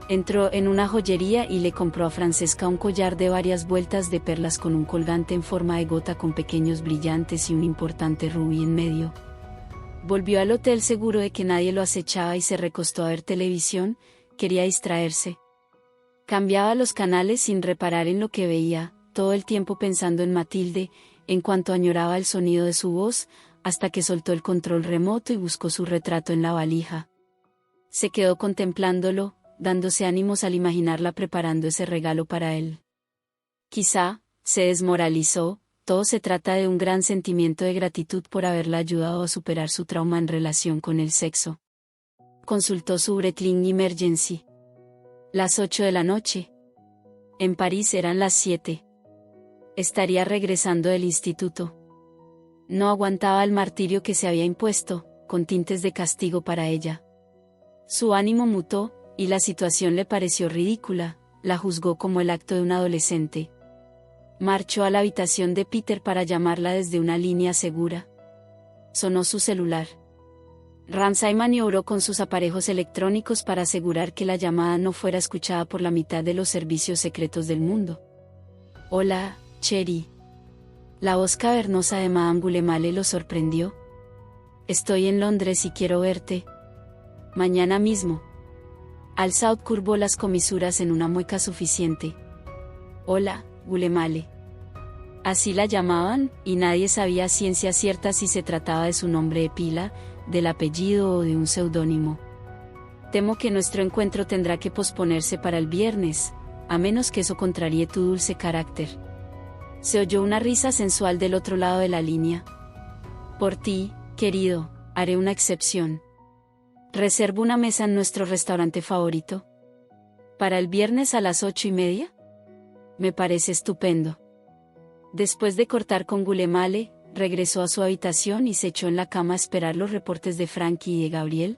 Entró en una joyería y le compró a Francesca un collar de varias vueltas de perlas con un colgante en forma de gota con pequeños brillantes y un importante rubí en medio. Volvió al hotel seguro de que nadie lo acechaba y se recostó a ver televisión. Quería distraerse. Cambiaba los canales sin reparar en lo que veía, todo el tiempo pensando en Matilde, en cuanto añoraba el sonido de su voz, hasta que soltó el control remoto y buscó su retrato en la valija. Se quedó contemplándolo, dándose ánimos al imaginarla preparando ese regalo para él. Quizá, se desmoralizó, todo se trata de un gran sentimiento de gratitud por haberla ayudado a superar su trauma en relación con el sexo. Consultó su Breitling Emergency. Las 8 de la noche. En París eran las 7. Estaría regresando del instituto. No aguantaba el martirio que se había impuesto, con tintes de castigo para ella. Su ánimo mutó, y la situación le pareció ridícula, la juzgó como el acto de un adolescente. Marchó a la habitación de Peter para llamarla desde una línea segura. Sonó su celular. Ramsay maniobró con sus aparejos electrónicos para asegurar que la llamada no fuera escuchada por la mitad de los servicios secretos del mundo. Hola, Cherry. La voz cavernosa de Madame Gulemale lo sorprendió. Estoy en Londres y quiero verte. Mañana mismo. Alzao curvó las comisuras en una mueca suficiente. Hola, Gulemale. Así la llamaban, y nadie sabía a ciencia cierta si se trataba de su nombre de pila, del apellido o de un seudónimo. Temo que nuestro encuentro tendrá que posponerse para el viernes, a menos que eso contraríe tu dulce carácter. Se oyó una risa sensual del otro lado de la línea. Por ti, querido, haré una excepción. Reservo una mesa en nuestro restaurante favorito. ¿Para el viernes a las 8:30? Me parece estupendo. Después de cortar con Gulemale, regresó a su habitación y se echó en la cama a esperar los reportes de Frankie y de Gabriel.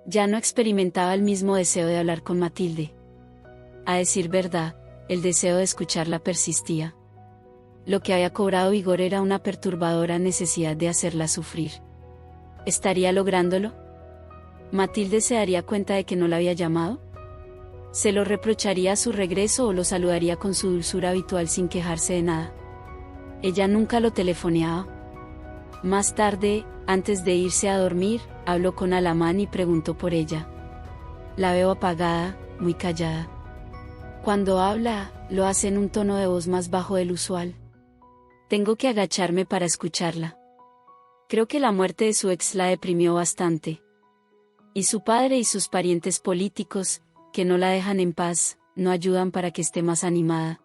Ya no experimentaba el mismo deseo de hablar con Matilde. A decir verdad, el deseo de escucharla persistía. Lo que había cobrado vigor era una perturbadora necesidad de hacerla sufrir. ¿Estaría lográndolo? ¿Matilde se daría cuenta de que no la había llamado? ¿Se lo reprocharía a su regreso o lo saludaría con su dulzura habitual sin quejarse de nada? Ella nunca lo telefoneaba. Más tarde, antes de irse a dormir, habló con Alamán y preguntó por ella. La veo apagada, muy callada. Cuando habla, lo hace en un tono de voz más bajo del usual. Tengo que agacharme para escucharla. Creo que la muerte de su ex la deprimió bastante. Y su padre y sus parientes políticos, que no la dejan en paz, no ayudan para que esté más animada.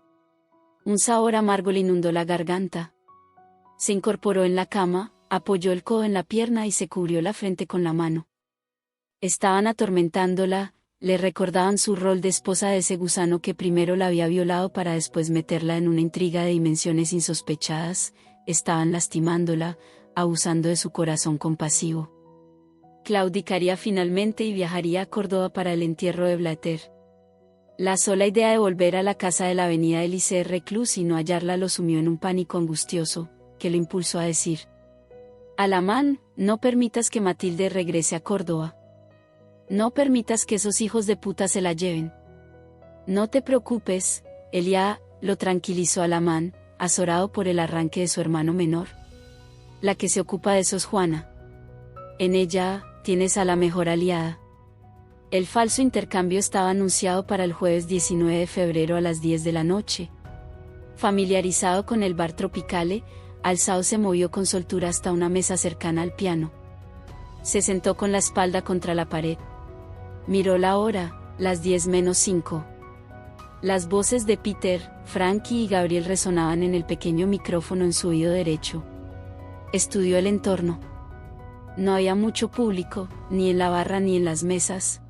Un sabor amargo le inundó la garganta. Se incorporó en la cama, apoyó el codo en la pierna y se cubrió la frente con la mano. Estaban atormentándola, le recordaban su rol de esposa de ese gusano que primero la había violado para después meterla en una intriga de dimensiones insospechadas, estaban lastimándola, abusando de su corazón compasivo. Claudicaría finalmente y viajaría a Córdoba para el entierro de Blatter. La sola idea de volver a la casa de la avenida Elise Reclus y no hallarla lo sumió en un pánico angustioso, que lo impulsó a decir: Alamán, no permitas que Matilde regrese a Córdoba. No permitas que esos hijos de puta se la lleven. No te preocupes, Elia, lo tranquilizó Alamán, azorado por el arranque de su hermano menor. La que se ocupa de eso es Juana. En ella, tienes a la mejor aliada. El falso intercambio estaba anunciado para el jueves 19 de febrero a las 10 de la noche. Familiarizado con el bar Tropicale, Alzao se movió con soltura hasta una mesa cercana al piano. Se sentó con la espalda contra la pared. Miró la hora, las 10:05. Las voces de Peter, Frankie y Gabriel resonaban en el pequeño micrófono en su oído derecho. Estudió el entorno. No había mucho público, ni en la barra ni en las mesas.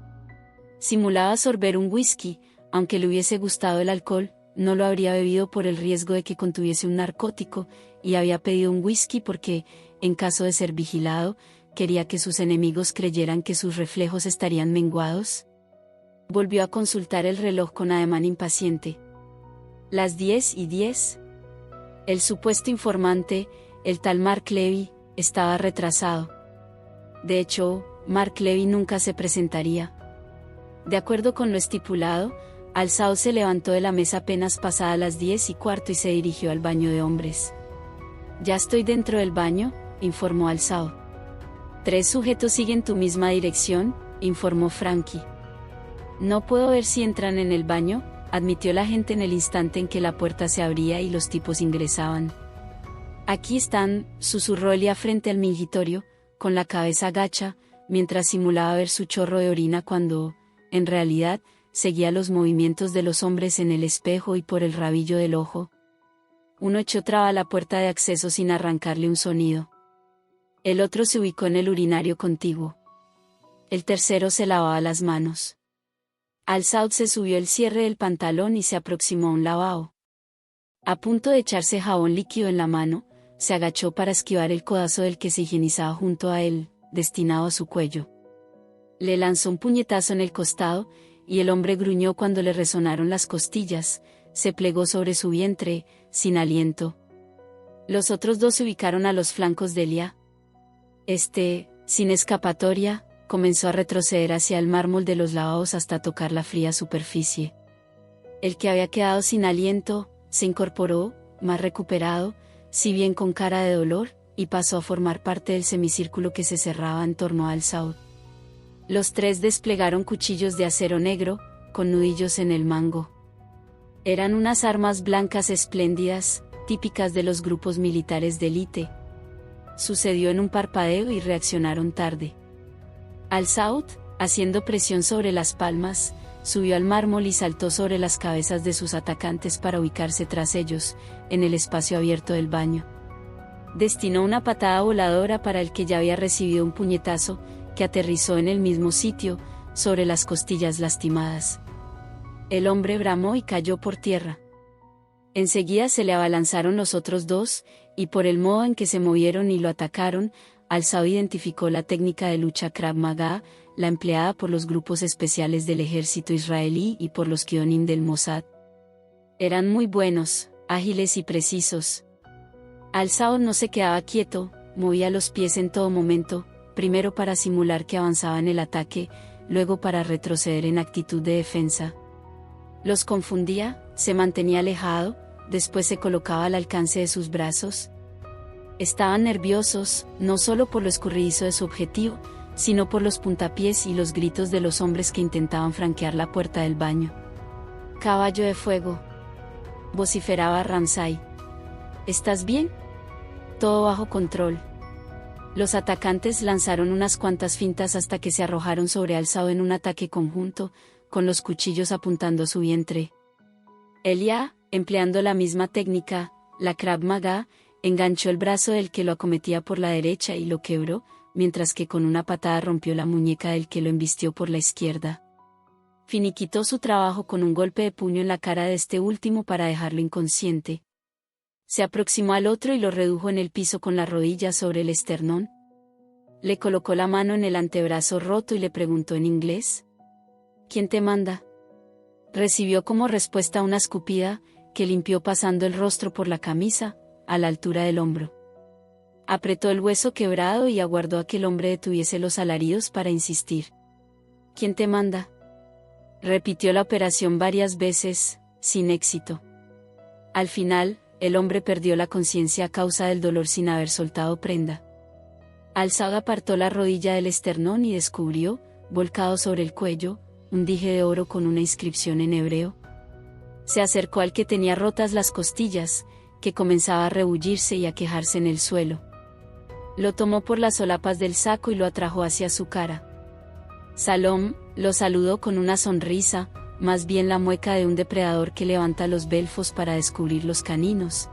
Simulaba sorber un whisky, aunque le hubiese gustado el alcohol, no lo habría bebido por el riesgo de que contuviese un narcótico, y había pedido un whisky porque, en caso de ser vigilado, quería que sus enemigos creyeran que sus reflejos estarían menguados. Volvió a consultar el reloj con ademán impaciente. Las 10:10. El supuesto informante, el tal Mark Levy, estaba retrasado. De hecho, Mark Levy nunca se presentaría. De acuerdo con lo estipulado, Alzao se levantó de la mesa apenas pasadas las 10:15 y se dirigió al baño de hombres. Ya estoy dentro del baño, informó Alzao. 3 sujetos siguen tu misma dirección, informó Frankie. No puedo ver si entran en el baño, admitió la gente en el instante en que la puerta se abría y los tipos ingresaban. Aquí están, susurró Elia frente al mingitorio, con la cabeza gacha, mientras simulaba ver su chorro de orina cuando, en realidad, seguía los movimientos de los hombres en el espejo y por el rabillo del ojo. Uno echó traba a la puerta de acceso sin arrancarle un sonido. El otro se ubicó en el urinario contiguo. El tercero se lavaba las manos. Alzao se subió el cierre del pantalón y se aproximó a un lavabo. A punto de echarse jabón líquido en la mano, se agachó para esquivar el codazo del que se higienizaba junto a él, destinado a su cuello. Le lanzó un puñetazo en el costado, y el hombre gruñó cuando le resonaron las costillas, se plegó sobre su vientre, sin aliento. Los otros dos se ubicaron a los flancos de Elia. Sin escapatoria, comenzó a retroceder hacia el mármol de los lavabos hasta tocar la fría superficie. El que había quedado sin aliento, se incorporó, más recuperado, si bien con cara de dolor, y pasó a formar parte del semicírculo que se cerraba en torno a Alzao. Los 3 desplegaron cuchillos de acero negro, con nudillos en el mango. Eran unas armas blancas espléndidas, típicas de los grupos militares de élite. Sucedió en un parpadeo y reaccionaron tarde. Alzao, haciendo presión sobre las palmas, subió al mármol y saltó sobre las cabezas de sus atacantes para ubicarse tras ellos, en el espacio abierto del baño. Destinó una patada voladora para el que ya había recibido un puñetazo, que aterrizó en el mismo sitio, sobre las costillas lastimadas. El hombre bramó y cayó por tierra. Enseguida se le abalanzaron los otros dos, y por el modo en que se movieron y lo atacaron, Al-Saud identificó la técnica de lucha Krav Maga, la empleada por los grupos especiales del ejército israelí y por los Kionim del Mossad. Eran muy buenos, ágiles y precisos. Al-Saud no se quedaba quieto, movía los pies en todo momento, primero para simular que avanzaba en el ataque, luego para retroceder en actitud de defensa. Los confundía, se mantenía alejado, después se colocaba al alcance de sus brazos. Estaban nerviosos, no solo por lo escurridizo de su objetivo, sino por los puntapiés y los gritos de los hombres que intentaban franquear la puerta del baño. «Caballo de fuego», vociferaba Ramsay. «¿Estás bien?» «Todo bajo control». Los atacantes lanzaron unas cuantas fintas hasta que se arrojaron sobre Al-Saud en un ataque conjunto, con los cuchillos apuntando a su vientre. Elia, empleando la misma técnica, la Krav Maga, enganchó el brazo del que lo acometía por la derecha y lo quebró, mientras que con una patada rompió la muñeca del que lo embistió por la izquierda. Finiquitó su trabajo con un golpe de puño en la cara de este último para dejarlo inconsciente. Se aproximó al otro y lo redujo en el piso con la rodilla sobre el esternón. Le colocó la mano en el antebrazo roto y le preguntó en inglés: «¿Quién te manda?». Recibió como respuesta una escupida, que limpió pasando el rostro por la camisa, a la altura del hombro. Apretó el hueso quebrado y aguardó a que el hombre detuviese los alaridos para insistir. «¿Quién te manda?». Repitió la operación varias veces, sin éxito. Al final, el hombre perdió la conciencia a causa del dolor sin haber soltado prenda. Al-Saud apartó la rodilla del esternón y descubrió, volcado sobre el cuello, un dije de oro con una inscripción en hebreo. Se acercó al que tenía rotas las costillas, que comenzaba a rebullirse y a quejarse en el suelo. Lo tomó por las solapas del saco y lo atrajo hacia su cara. Salom lo saludó con una sonrisa, más bien la mueca de un depredador que levanta los belfos para descubrir los caninos.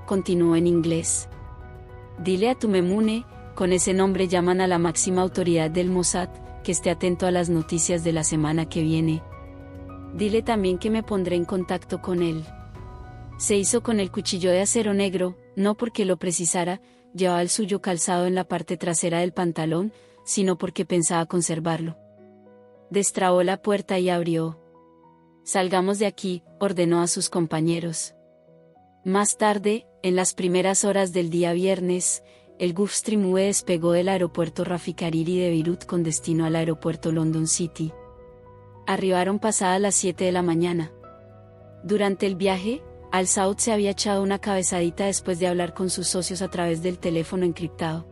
Continuó en inglés: «Dile a tu Memune, con ese nombre llaman a la máxima autoridad del Mossad, que esté atento a las noticias de la semana que viene. Dile también que me pondré en contacto con él». Se hizo con el cuchillo de acero negro, no porque lo precisara, llevaba el suyo calzado en la parte trasera del pantalón, sino porque pensaba conservarlo. Destrabó la puerta y abrió. «Salgamos de aquí», ordenó a sus compañeros. Más tarde, en las primeras horas del día viernes, el Gulfstream UE despegó del aeropuerto Rafik Hariri de Beirut con destino al aeropuerto London City. Arribaron pasadas las 7 de la mañana. Durante el viaje, Al-Saud se había echado una cabezadita después de hablar con sus socios a través del teléfono encriptado.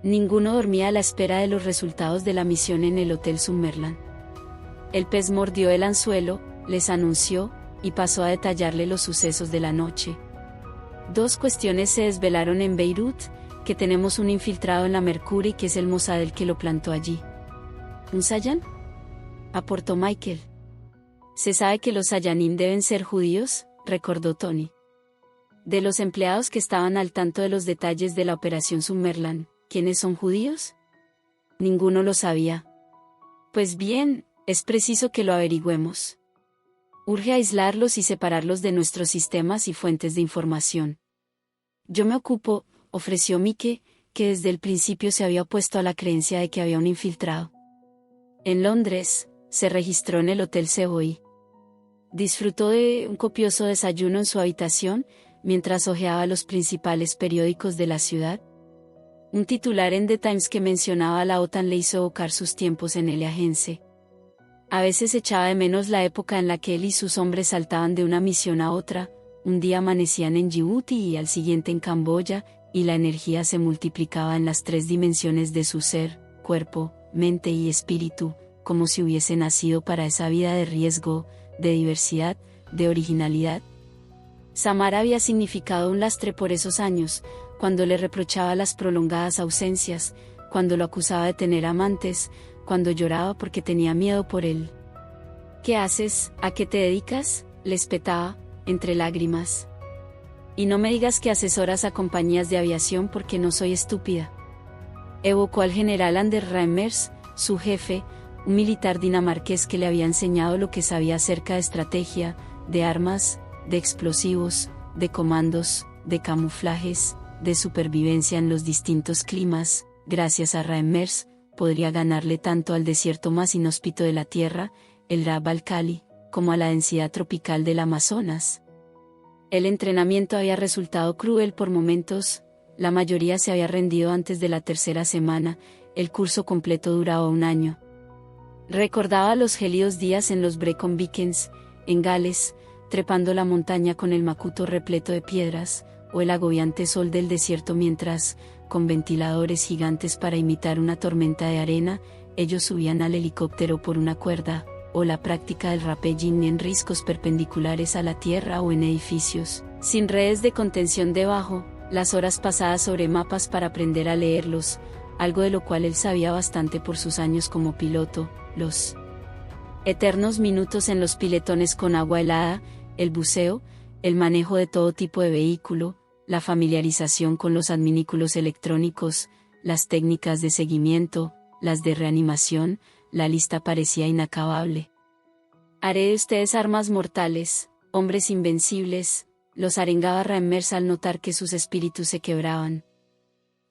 Ninguno dormía a la espera de los resultados de la misión en el Hotel Summerland. El pez mordió el anzuelo, les anunció, y pasó a detallarle los sucesos de la noche. 2 cuestiones se desvelaron en Beirut: que tenemos un infiltrado en la Mercury que es el Mossad el que lo plantó allí. ¿Un Sayan?, aportó Michael. «¿Se sabe que los Sayanim deben ser judíos?», recordó Tony. «De los empleados que estaban al tanto de los detalles de la operación Summerland, ¿quiénes son judíos?». Ninguno lo sabía. «Pues bien, es preciso que lo averigüemos. Urge aislarlos y separarlos de nuestros sistemas y fuentes de información». «Yo me ocupo», ofreció Mike, que desde el principio se había opuesto a la creencia de que había un infiltrado. En Londres, se registró en el Hotel Savoy. Disfrutó de un copioso desayuno en su habitación, mientras hojeaba los principales periódicos de la ciudad. Un titular en The Times que mencionaba a la OTAN le hizo evocar sus tiempos en el Agense. A veces echaba de menos la época en la que él y sus hombres saltaban de una misión a otra, un día amanecían en Djibouti y al siguiente en Camboya, y la energía se multiplicaba en las 3 dimensiones de su ser, cuerpo, mente y espíritu, como si hubiese nacido para esa vida de riesgo, de diversidad, de originalidad. Samar había significado un lastre por esos años, cuando le reprochaba las prolongadas ausencias, cuando lo acusaba de tener amantes, cuando lloraba porque tenía miedo por él. «¿Qué haces? ¿A qué te dedicas?», le espetaba, entre lágrimas. «Y no me digas que asesoras a compañías de aviación porque no soy estúpida». Evocó al general Anders Reimers, su jefe, un militar dinamarqués que le había enseñado lo que sabía acerca de estrategia, de armas, de explosivos, de comandos, de camuflajes, de supervivencia en los distintos climas. Gracias a Reimers, podría ganarle tanto al desierto más inhóspito de la Tierra, el Jabal Khali, como a la densidad tropical del Amazonas. El entrenamiento había resultado cruel por momentos, la mayoría se había rendido antes de la tercera semana, el curso completo duraba un año. Recordaba los gélidos días en los Brecon Beacons, en Gales, trepando la montaña con el macuto repleto de piedras, o el agobiante sol del desierto mientras, con ventiladores gigantes para imitar una tormenta de arena, ellos subían al helicóptero por una cuerda, o la práctica del rappelling en riscos perpendiculares a la tierra o en edificios, sin redes de contención debajo, las horas pasadas sobre mapas para aprender a leerlos, algo de lo cual él sabía bastante por sus años como piloto, los eternos minutos en los piletones con agua helada, el buceo, el manejo de todo tipo de vehículo, la familiarización con los adminículos electrónicos, las técnicas de seguimiento, las de reanimación, la lista parecía inacabable. Haré de ustedes armas mortales, hombres invencibles, los arengaba Reimers al notar que sus espíritus se quebraban.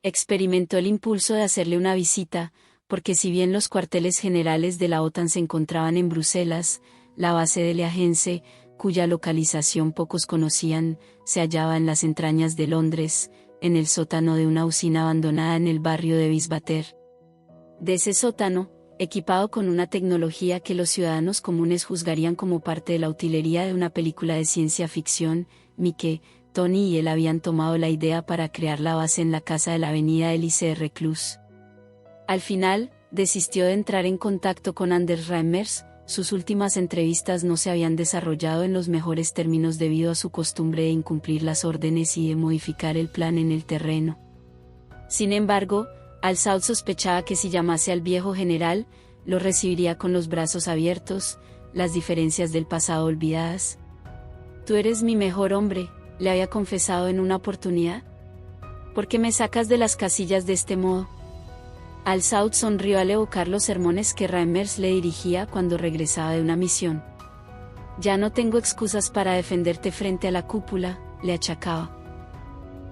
Experimentó el impulso de hacerle una visita, porque si bien los cuarteles generales de la OTAN se encontraban en Bruselas, la base de Leagense, cuya localización pocos conocían, se hallaba en las entrañas de Londres, en el sótano de una usina abandonada en el barrio de Bisbater. De ese sótano, equipado con una tecnología que los ciudadanos comunes juzgarían como parte de la utilería de una película de ciencia ficción, Mike, Tony y él habían tomado la idea para crear la base en la casa de la avenida Elise Reclus. Al final, desistió de entrar en contacto con Anders Reimers, sus últimas entrevistas no se habían desarrollado en los mejores términos debido a su costumbre de incumplir las órdenes y de modificar el plan en el terreno. Sin embargo, Al-Saud sospechaba que si llamase al viejo general, lo recibiría con los brazos abiertos, las diferencias del pasado olvidadas. «Tú eres mi mejor hombre», le había confesado en una oportunidad. «¿Por qué me sacas de las casillas de este modo?». Al-Saud sonrió al evocar los sermones que Reimers le dirigía cuando regresaba de una misión. «Ya no tengo excusas para defenderte frente a la cúpula», le achacaba.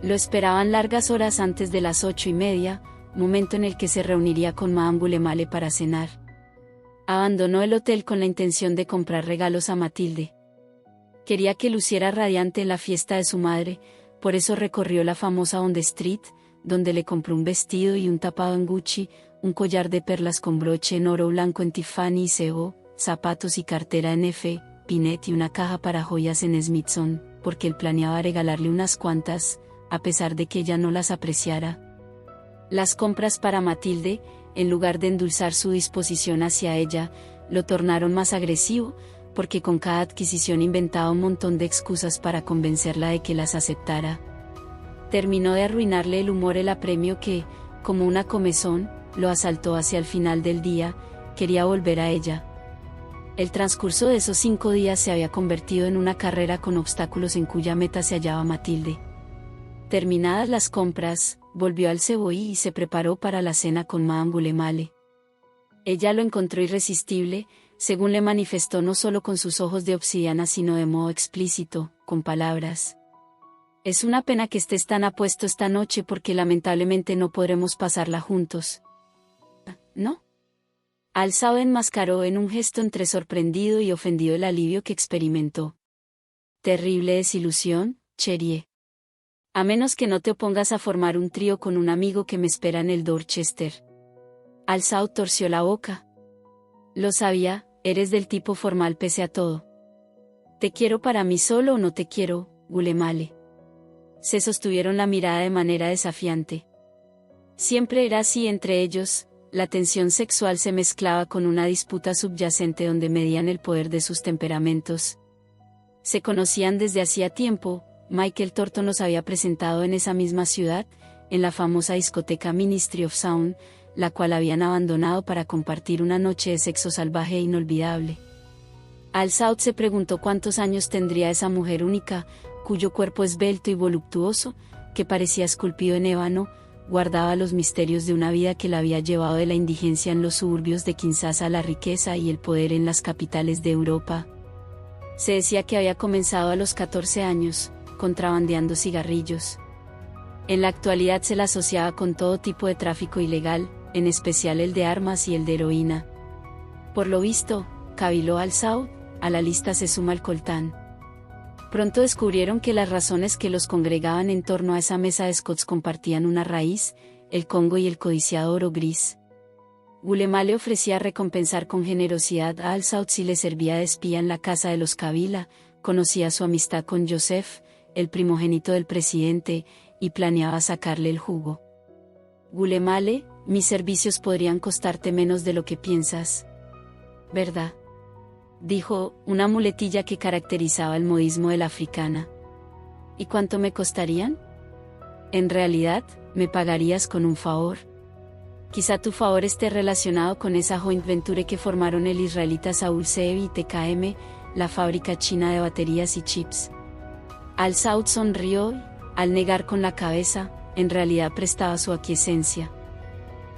Lo esperaban largas horas antes de las 8:30, momento en el que se reuniría con Madame Gulemale para cenar. Abandonó el hotel con la intención de comprar regalos a Matilde. Quería que luciera radiante en la fiesta de su madre, por eso recorrió la famosa Bond Street, donde le compró un vestido y un tapado en Gucci, un collar de perlas con broche en oro blanco en Tiffany y Sebo, zapatos y cartera en F. Pinette y una caja para joyas en Smithson, porque él planeaba regalarle unas cuantas, a pesar de que ella no las apreciara. Las compras para Matilde, en lugar de endulzar su disposición hacia ella, lo tornaron más agresivo, porque con cada adquisición inventaba un montón de excusas para convencerla de que las aceptara. Terminó de arruinarle el humor el apremio que, como una comezón, lo asaltó hacia el final del día, quería volver a ella. El transcurso de esos 5 días se había convertido en una carrera con obstáculos en cuya meta se hallaba Matilde. Terminadas las compras, volvió al Savoy y se preparó para la cena con Madame Gulemale. Ella lo encontró irresistible, según le manifestó no solo con sus ojos de obsidiana sino de modo explícito, con palabras. «Es una pena que estés tan apuesto esta noche porque lamentablemente no podremos pasarla juntos». «¿No?». Al-Saud enmascaró en un gesto entre sorprendido y ofendido el alivio que experimentó. «Terrible desilusión, Cherie. A menos que no te opongas a formar un trío con un amigo que me espera en el Dorchester». Al-Saud torció la boca. «Lo sabía, eres del tipo formal pese a todo. ¿Te quiero para mí solo o no te quiero, Gulemale?». Se sostuvieron la mirada de manera desafiante. Siempre era así entre ellos, la tensión sexual se mezclaba con una disputa subyacente donde medían el poder de sus temperamentos. Se conocían desde hacía tiempo. Michael Thornton los había presentado en esa misma ciudad, en la famosa discoteca Ministry of Sound, la cual habían abandonado para compartir una noche de sexo salvaje e inolvidable. Al-Saud se preguntó cuántos años tendría esa mujer única, cuyo cuerpo esbelto y voluptuoso, que parecía esculpido en ébano, guardaba los misterios de una vida que la había llevado de la indigencia en los suburbios de Kinshasa a la riqueza y el poder en las capitales de Europa. Se decía que había comenzado a los 14 años, contrabandeando cigarrillos. En la actualidad se la asociaba con todo tipo de tráfico ilegal, en especial el de armas y el de heroína. Por lo visto, caviló al-Saud, a la lista se suma el coltán. Pronto descubrieron que las razones que los congregaban en torno a esa mesa de Scots compartían una raíz, el Congo y el codiciado oro gris. Gulemale ofrecía recompensar con generosidad a al-Saud si le servía de espía en la casa de los Kabila, conocía su amistad con Joseph, el primogénito del presidente, y planeaba sacarle el jugo. Gulemale, mis servicios podrían costarte menos de lo que piensas. ¿Verdad? Dijo, una muletilla que caracterizaba el modismo de la africana. ¿Y cuánto me costarían? En realidad, me pagarías con un favor. Quizá tu favor esté relacionado con esa joint venture que formaron el israelita Saúl Zeevi y TKM, la fábrica china de baterías y chips. Al-Saud sonrió y, al negar con la cabeza, en realidad prestaba su aquiescencia.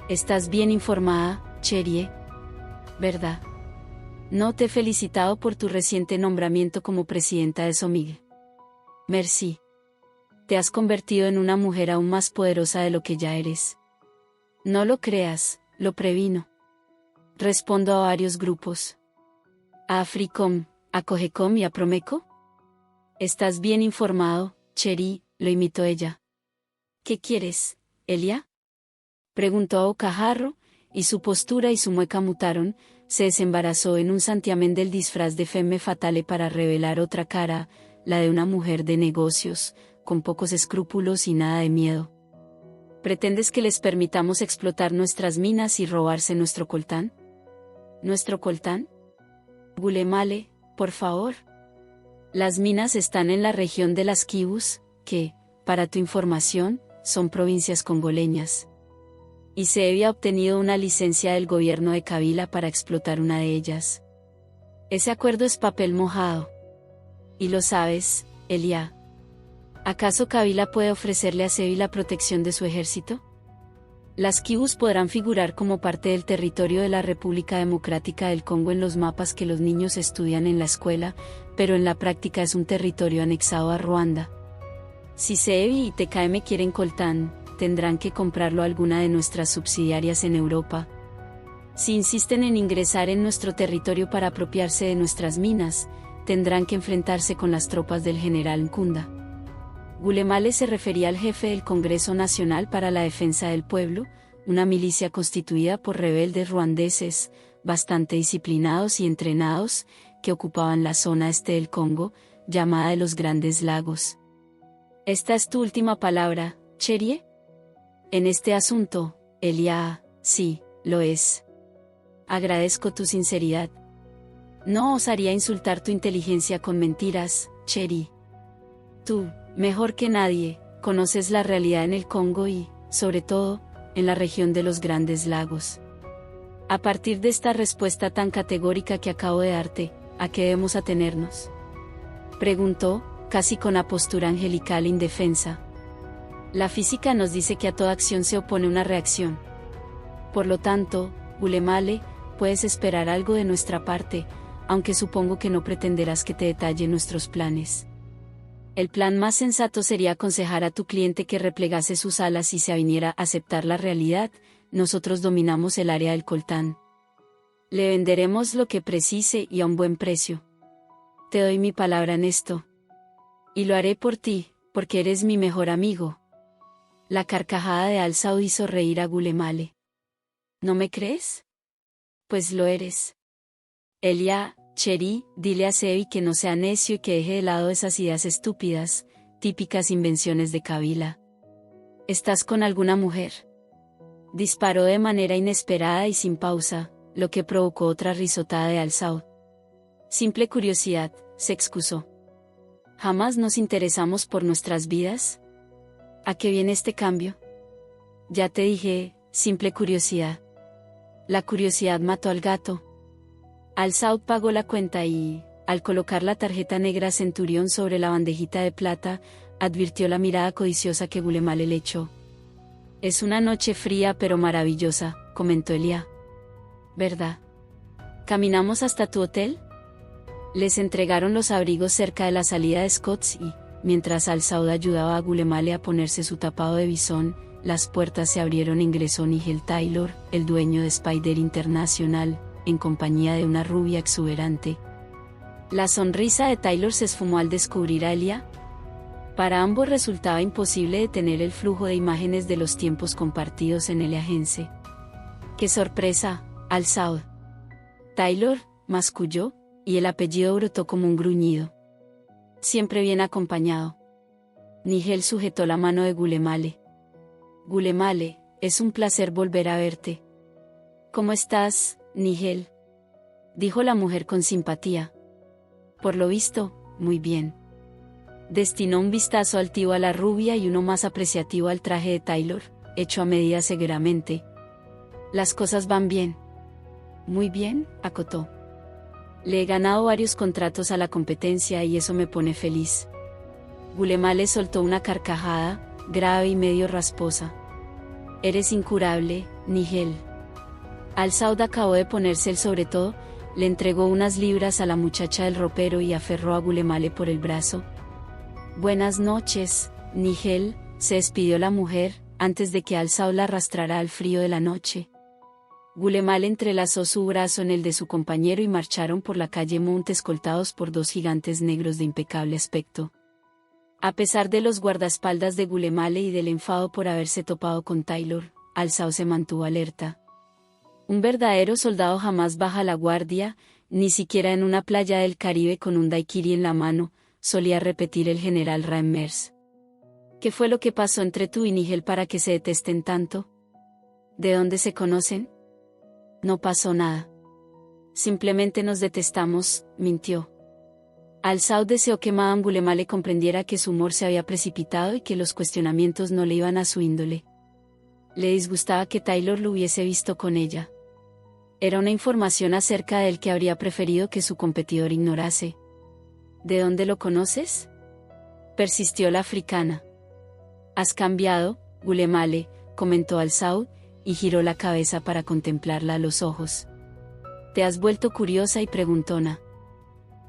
Estás bien informada, Cherie. ¿Verdad? No te he felicitado por tu reciente nombramiento como presidenta de SOMIG. Merci. Te has convertido en una mujer aún más poderosa de lo que ya eres. No lo creas, lo previno. Respondo a varios grupos. A Africom, a Cogecom y a Promeco. Estás bien informado, Cherie, lo imitó ella. ¿Qué quieres, Elia? Preguntó a bocajarro, y su postura y su mueca mutaron. Se desembarazó en un santiamén del disfraz de femme fatale para revelar otra cara, la de una mujer de negocios, con pocos escrúpulos y nada de miedo. ¿Pretendes que les permitamos explotar nuestras minas y robarse nuestro coltán? ¿Nuestro coltán? Gulemale, por favor. Las minas están en la región de las Kibus, que, para tu información, son provincias congoleñas. Y se había obtenido una licencia del gobierno de Kabila para explotar una de ellas. Ese acuerdo es papel mojado. Y lo sabes, Elia. ¿Acaso Kabila puede ofrecerle a Zeevi la protección de su ejército? Las Kibus podrán figurar como parte del territorio de la República Democrática del Congo en los mapas que los niños estudian en la escuela, pero en la práctica es un territorio anexado a Ruanda. Si Zeevi y TKM quieren coltán, tendrán que comprarlo a alguna de nuestras subsidiarias en Europa. Si insisten en ingresar en nuestro territorio para apropiarse de nuestras minas, tendrán que enfrentarse con las tropas del general Nkunda. Gulemale se refería al jefe del Congreso Nacional para la Defensa del Pueblo, una milicia constituida por rebeldes ruandeses, bastante disciplinados y entrenados, que ocupaban la zona este del Congo, llamada de los Grandes Lagos. ¿Esta es tu última palabra, Cherie? En este asunto, Elia, sí, lo es. Agradezco tu sinceridad. No osaría insultar tu inteligencia con mentiras, Cherie. Tú, mejor que nadie, conoces la realidad en el Congo y, sobre todo, en la región de los Grandes Lagos. A partir de esta respuesta tan categórica que acabo de darte, ¿a qué debemos atenernos?, preguntó, casi con la postura angelical indefensa. La física nos dice que a toda acción se opone una reacción. Por lo tanto, Gulemale, puedes esperar algo de nuestra parte, aunque supongo que no pretenderás que te detalle nuestros planes. El plan más sensato sería aconsejar a tu cliente que replegase sus alas y se aviniera a aceptar la realidad. Nosotros dominamos el área del coltán. Le venderemos lo que precise y a un buen precio. Te doy mi palabra en esto. Y lo haré por ti, porque eres mi mejor amigo. La carcajada de al-Saud hizo reír a Gulemale. ¿No me crees? Pues lo eres. Elia, Cherie, dile a Zeevi que no sea necio y que deje de lado esas ideas estúpidas, típicas invenciones de Kabila. ¿Estás con alguna mujer? Disparó de manera inesperada y sin pausa, lo que provocó otra risotada de al-Saud. Simple curiosidad, se excusó. ¿Jamás nos interesamos por nuestras vidas? ¿A qué viene este cambio? Ya te dije, simple curiosidad. La curiosidad mató al gato. Al-Saud pagó la cuenta y, al colocar la tarjeta negra Centurión sobre la bandejita de plata, advirtió la mirada codiciosa que Gulemale le echó. Es una noche fría pero maravillosa, comentó Elia. ¿Verdad? ¿Caminamos hasta tu hotel? Les entregaron los abrigos cerca de la salida de Scotts y, mientras Al-Saud ayudaba a Gulemale a ponerse su tapado de bisón, las puertas se abrieron e ingresó Nigel Taylor, el dueño de Spider International, en compañía de una rubia exuberante. La sonrisa de Taylor se esfumó al descubrir a Elia. Para ambos resultaba imposible detener el flujo de imágenes de los tiempos compartidos en el Agense. ¡Qué sorpresa, Al-Saud! Taylor masculló, y el apellido brotó como un gruñido. Siempre bien acompañado. Nigel sujetó la mano de Gulemale. Gulemale, es un placer volver a verte. ¿Cómo estás, Nigel?, dijo la mujer con simpatía. Por lo visto, muy bien. Destinó un vistazo altivo a la rubia y uno más apreciativo al traje de Taylor, hecho a medida severamente. Las cosas van bien. Muy bien, acotó. Le he ganado varios contratos a la competencia y eso me pone feliz. Gulemale soltó una carcajada, grave y medio rasposa. Eres incurable, Nigel. Al-Saud acabó de ponerse el sobretodo, le entregó unas libras a la muchacha del ropero y aferró a Gulemale por el brazo. Buenas noches, Nigel, se despidió la mujer, antes de que Al-Saud la arrastrara al frío de la noche. Gulemale entrelazó su brazo en el de su compañero y marcharon por la calle Mount escoltados por dos gigantes negros de impecable aspecto. A pesar de los guardaespaldas de Gulemale y del enfado por haberse topado con Taylor, Al-Saud se mantuvo alerta. Un verdadero soldado jamás baja la guardia, ni siquiera en una playa del Caribe con un daiquiri en la mano, solía repetir el general Reimers. ¿Qué fue lo que pasó entre tú y Nigel para que se detesten tanto? ¿De dónde se conocen? No pasó nada. Simplemente nos detestamos, mintió. Al-Saud deseó que Madame Gulemale comprendiera que su humor se había precipitado y que los cuestionamientos no le iban a su índole. Le disgustaba que Taylor lo hubiese visto con ella. Era una información acerca de él que habría preferido que su competidor ignorase. ¿De dónde lo conoces?, persistió la africana. Has cambiado, Gulemale, comentó Al-Saud, y giró la cabeza para contemplarla a los ojos. Te has vuelto curiosa y preguntona.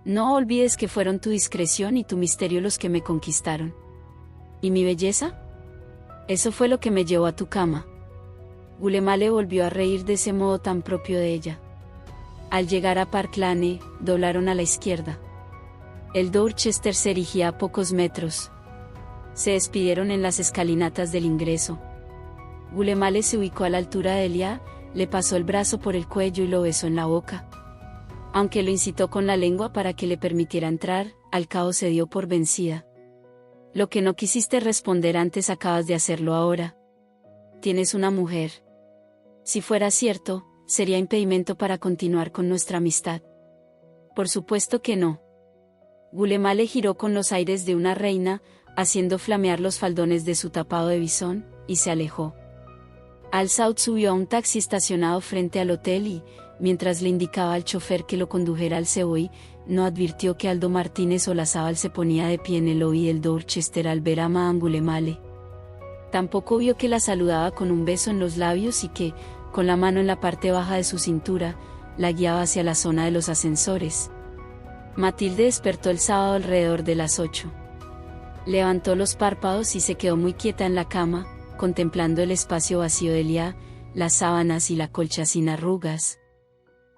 No olvides que fueron tu discreción y tu misterio los que me conquistaron. ¿Y mi belleza? Eso fue lo que me llevó a tu cama. Gulemale volvió a reír de ese modo tan propio de ella. Al llegar a Park Lane, doblaron a la izquierda. El Dorchester se erigía a pocos metros. Se despidieron en las escalinatas del ingreso. Gulemale se ubicó a la altura de Elia, le pasó el brazo por el cuello y lo besó en la boca. Aunque lo incitó con la lengua para que le permitiera entrar, al cabo se dio por vencida. Lo que no quisiste responder antes acabas de hacerlo ahora. Tienes una mujer. Si fuera cierto, sería impedimento para continuar con nuestra amistad. Por supuesto que no. Gulemale giró con los aires de una reina, haciendo flamear los faldones de su tapado de bisón, y se alejó. Al-Saud subió a un taxi estacionado frente al hotel y, mientras le indicaba al chofer que lo condujera al Savoy, no advirtió que Aldo Martínez Olazábal se ponía de pie en el lobby del Dorchester al ver a Madame Gulemale. Tampoco vio que la saludaba con un beso en los labios y que, con la mano en la parte baja de su cintura, la guiaba hacia la zona de los ascensores. Matilde despertó el sábado alrededor de las 8. Levantó los párpados y se quedó muy quieta en la cama, contemplando el espacio vacío de Elia, las sábanas y la colcha sin arrugas.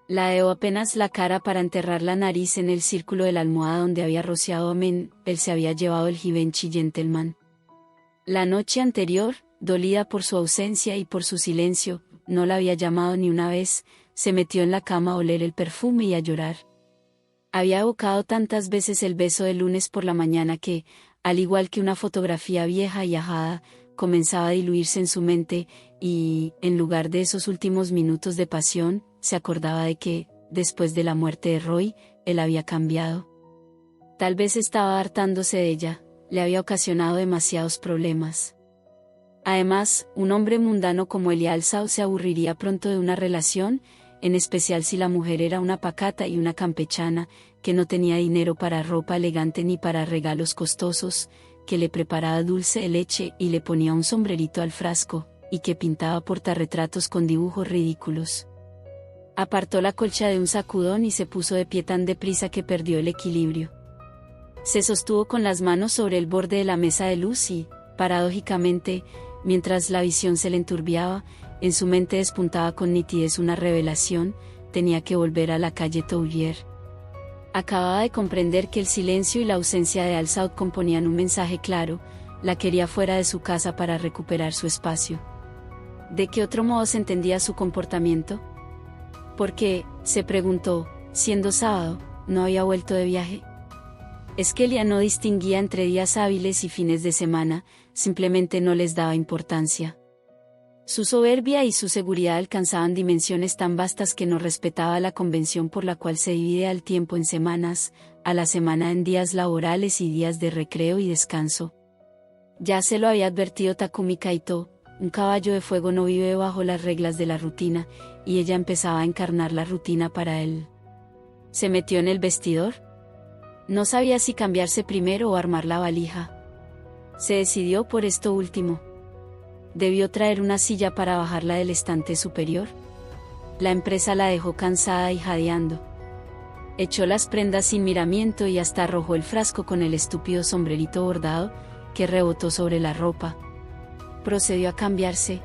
Ladeó apenas la cara para enterrar la nariz en el círculo de la almohada donde había rociado amén, él se había llevado el Givenchy Gentleman. La noche anterior, dolida por su ausencia y por su silencio, no la había llamado ni una vez, se metió en la cama a oler el perfume y a llorar. Había evocado tantas veces el beso del lunes por la mañana que, al igual que una fotografía vieja y ajada, comenzaba a diluirse en su mente, y, en lugar de esos últimos minutos de pasión, se acordaba de que, después de la muerte de Roy, él había cambiado. Tal vez estaba hartándose de ella, le había ocasionado demasiados problemas. Además, un hombre mundano como Elia Al-Saud se aburriría pronto de una relación, en especial si la mujer era una pacata y una campechana, que no tenía dinero para ropa elegante ni para regalos costosos, que le preparaba dulce de leche y le ponía un sombrerito al frasco, y que pintaba portarretratos con dibujos ridículos. Apartó la colcha de un sacudón y se puso de pie tan deprisa que perdió el equilibrio. Se sostuvo con las manos sobre el borde de la mesa de luz y, paradójicamente, mientras la visión se le enturbiaba, en su mente despuntaba con nitidez una revelación: tenía que volver a la calle Touvier. Acababa de comprender que el silencio y la ausencia de Alsaut componían un mensaje claro: la quería fuera de su casa para recuperar su espacio. ¿De qué otro modo se entendía su comportamiento? ¿Por qué, se preguntó, siendo sábado, no había vuelto de viaje? Esquelia no distinguía entre días hábiles y fines de semana, simplemente no les daba importancia. Su soberbia y su seguridad alcanzaban dimensiones tan vastas que no respetaba la convención por la cual se divide al tiempo en semanas, a la semana en días laborales y días de recreo y descanso. Ya se lo había advertido Takumi Kaito: un caballo de fuego no vive bajo las reglas de la rutina, y ella empezaba a encarnar la rutina para él. Se metió en el vestidor. No sabía si cambiarse primero o armar la valija. Se decidió por esto último. Debió traer una silla para bajarla del estante superior. La empresa la dejó cansada y jadeando. Echó las prendas sin miramiento y hasta arrojó el frasco con el estúpido sombrerito bordado, que rebotó sobre la ropa. Procedió a cambiarse.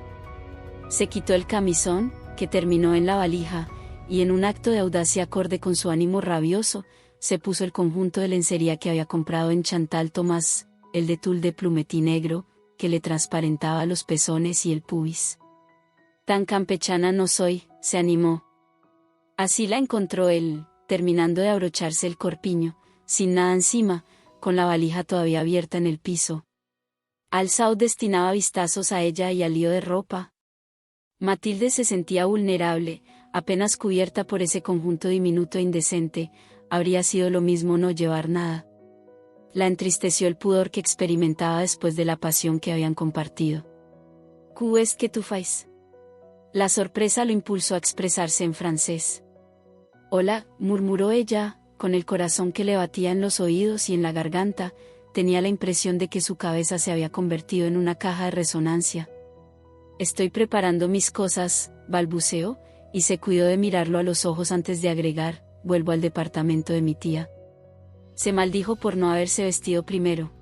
Se quitó el camisón, que terminó en la valija, y en un acto de audacia acorde con su ánimo rabioso, se puso el conjunto de lencería que había comprado en Chantal Thomas, el de tul de plumetí negro, que le transparentaba los pezones y el pubis. Tan campechana no soy, se animó. Así la encontró él, terminando de abrocharse el corpiño, sin nada encima, con la valija todavía abierta en el piso. Alsaut destinaba vistazos a ella y al lío de ropa. Matilde se sentía vulnerable, apenas cubierta por ese conjunto diminuto e indecente. Habría sido lo mismo no llevar nada. La entristeció el pudor que experimentaba después de la pasión que habían compartido. «¿Qué es que tú fais?» La sorpresa lo impulsó a expresarse en francés. «Hola», murmuró ella, con el corazón que le batía en los oídos y en la garganta. Tenía la impresión de que su cabeza se había convertido en una caja de resonancia. «Estoy preparando mis cosas», balbuceó, y se cuidó de mirarlo a los ojos antes de agregar: «Vuelvo al departamento de mi tía». Se maldijo por no haberse vestido primero.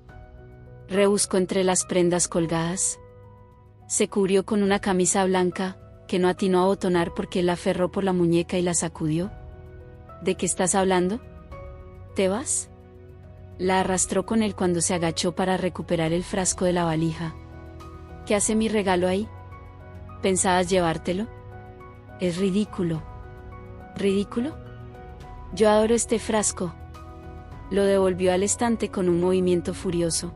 Rebuscó entre las prendas colgadas. Se cubrió con una camisa blanca, que no atinó a abotonar porque la aferró por la muñeca y la sacudió. «¿De qué estás hablando? ¿Te vas?» La arrastró con él cuando se agachó para recuperar el frasco de la valija. «¿Qué hace mi regalo ahí? ¿Pensabas llevártelo? Es ridículo». «¿Ridículo? Yo adoro este frasco». Lo devolvió al estante con un movimiento furioso.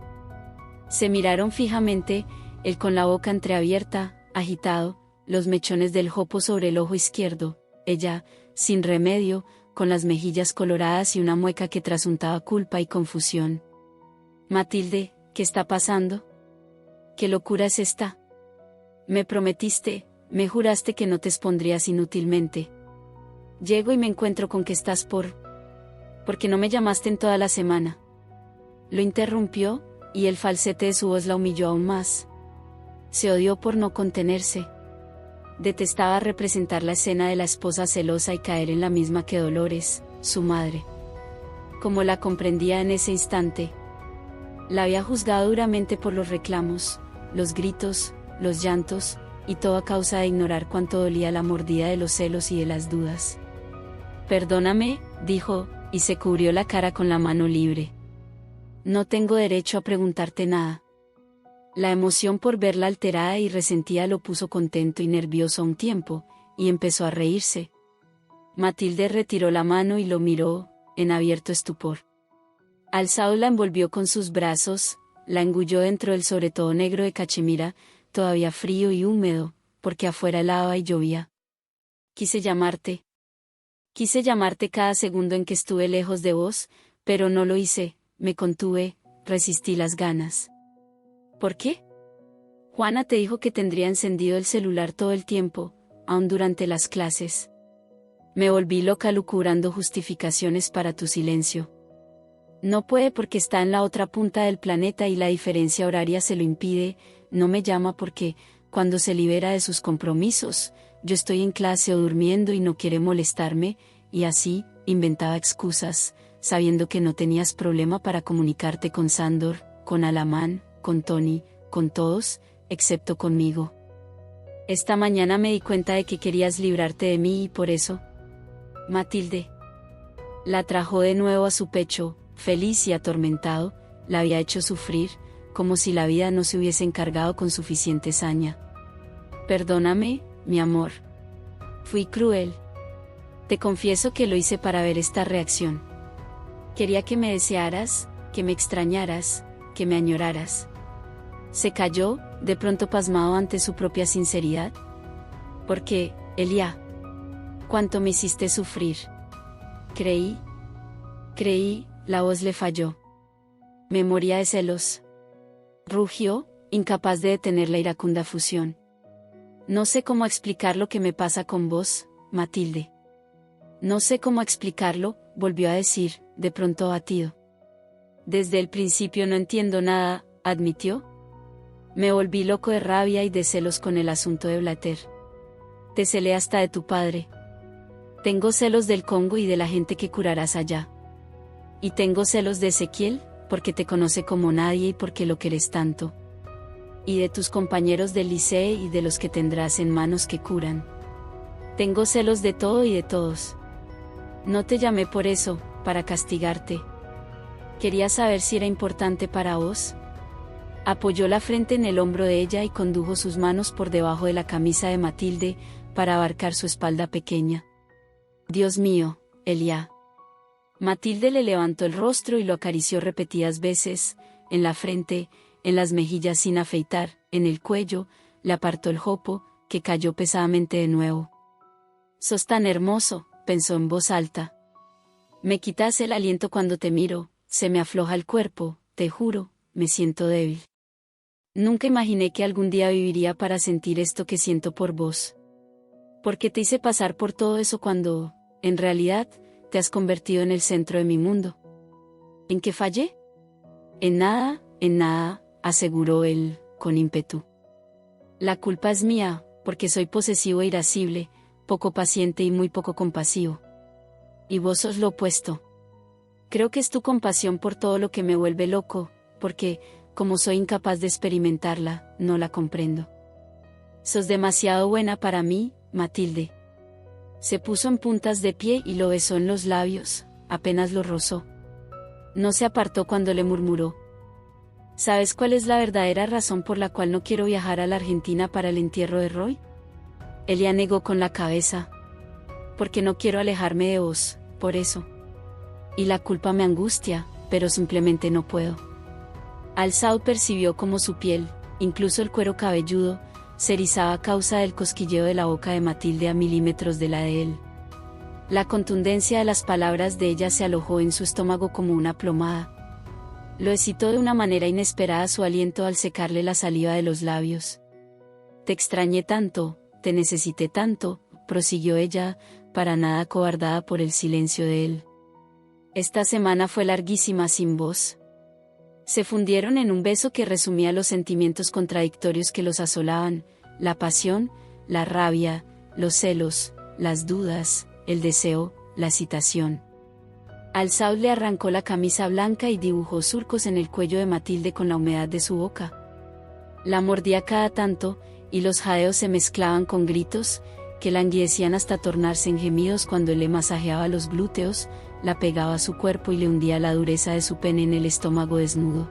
Se miraron fijamente, él con la boca entreabierta, agitado, los mechones del jopo sobre el ojo izquierdo, ella, sin remedio, con las mejillas coloradas y una mueca que trasuntaba culpa y confusión. «Matilde, ¿qué está pasando? ¿Qué locura es esta? Me prometiste, me juraste que no te expondrías inútilmente. Llego y me encuentro con que estás ¿Por qué no me llamaste en toda la semana?» Lo interrumpió, y el falsete de su voz la humilló aún más. Se odió por no contenerse. Detestaba representar la escena de la esposa celosa y caer en la misma que Dolores, su madre. Como la comprendía en ese instante. La había juzgado duramente por los reclamos, los gritos, los llantos, y todo a causa de ignorar cuánto dolía la mordida de los celos y de las dudas. «Perdóname», dijo, y se cubrió la cara con la mano libre. «No tengo derecho a preguntarte nada». La emoción por verla alterada y resentida lo puso contento y nervioso a un tiempo, y empezó a reírse. Matilde retiró la mano y lo miró, en abierto estupor. Alsaut la envolvió con sus brazos, la engulló dentro del sobretodo negro de cachemira, todavía frío y húmedo, porque afuera helaba y llovía. Quise llamarte cada segundo en que estuve lejos de vos, pero no lo hice, me contuve, resistí las ganas». «¿Por qué?» «Juana te dijo que tendría encendido el celular todo el tiempo, aun durante las clases». Me volví loca lucubrando justificaciones para tu silencio. «No puede porque está en la otra punta del planeta y la diferencia horaria se lo impide», «No me llama porque, cuando se libera de sus compromisos, yo estoy en clase o durmiendo y no quiere molestarme, y así, inventaba excusas, sabiendo que no tenías problema para comunicarte con Sandor, con Alamán, con Tony, con todos, excepto conmigo. Esta mañana me di cuenta de que querías librarte de mí y por eso... Matilde. La trajo de nuevo a su pecho, feliz y atormentado, la había hecho sufrir, como si la vida no se hubiese encargado con suficiente saña. Perdóname, mi amor. Fui cruel. Te confieso que lo hice para ver esta reacción. Quería que me desearas, que me extrañaras, que me añoraras. Se calló, de pronto pasmado ante su propia sinceridad. Porque, Elia, cuánto me hiciste sufrir. Creí, la voz le falló. Me moría de celos. Rugió, incapaz de detener la iracunda fusión. No sé cómo explicar lo que me pasa con vos, Matilde. No sé cómo explicarlo, volvió a decir, de pronto abatido. Desde el principio no entiendo nada, admitió. Me volví loco de rabia y de celos con el asunto de Blatter. Te celé hasta de tu padre. Tengo celos del Congo y de la gente que curarás allá. Y tengo celos de Ezequiel, porque te conoce como nadie y porque lo querés tanto. Y de tus compañeros del liceo y de los que tendrás en manos que curan. Tengo celos de todo y de todos. No te llamé por eso, para castigarte. Quería saber si era importante para vos. Apoyó la frente en el hombro de ella y condujo sus manos por debajo de la camisa de Matilde, para abarcar su espalda pequeña. Dios mío, Elia. Matilde le levantó el rostro y lo acarició repetidas veces, en la frente, en las mejillas sin afeitar, en el cuello, le apartó el jopo, que cayó pesadamente de nuevo. Sos tan hermoso, pensó en voz alta. Me quitas el aliento cuando te miro, se me afloja el cuerpo, te juro, me siento débil. Nunca imaginé que algún día viviría para sentir esto que siento por vos. ¿Por qué te hice pasar por todo eso cuando, en realidad, te has convertido en el centro de mi mundo? ¿En qué fallé? En nada, aseguró él, con ímpetu. La culpa es mía, porque soy posesivo e irascible, poco paciente y muy poco compasivo. Y vos sos lo opuesto. Creo que es tu compasión por todo lo que me vuelve loco, porque, como soy incapaz de experimentarla, no la comprendo. Sos demasiado buena para mí, Matilde. Se puso en puntas de pie y lo besó en los labios, apenas lo rozó. No se apartó cuando le murmuró. ¿Sabes cuál es la verdadera razón por la cual no quiero viajar a la Argentina para el entierro de Roy? Elia negó con la cabeza. Porque no quiero alejarme de vos, por eso. Y la culpa me angustia, pero simplemente no puedo. Al-Saud percibió como su piel, incluso el cuero cabelludo, se erizaba a causa del cosquilleo de la boca de Matilde a milímetros de la de él. La contundencia de las palabras de ella se alojó en su estómago como una plomada. Lo excitó de una manera inesperada su aliento al secarle la saliva de los labios. Te extrañé tanto, te necesité tanto, prosiguió ella, para nada acobardada por el silencio de él. Esta semana fue larguísima sin vos. Se fundieron en un beso que resumía los sentimientos contradictorios que los asolaban, la pasión, la rabia, los celos, las dudas, el deseo, la excitación. Al-Saud le arrancó la camisa blanca y dibujó surcos en el cuello de Matilde con la humedad de su boca. La mordía cada tanto, y los jadeos se mezclaban con gritos, que languidecían hasta tornarse en gemidos cuando él le masajeaba los glúteos, la pegaba a su cuerpo y le hundía la dureza de su pene en el estómago desnudo.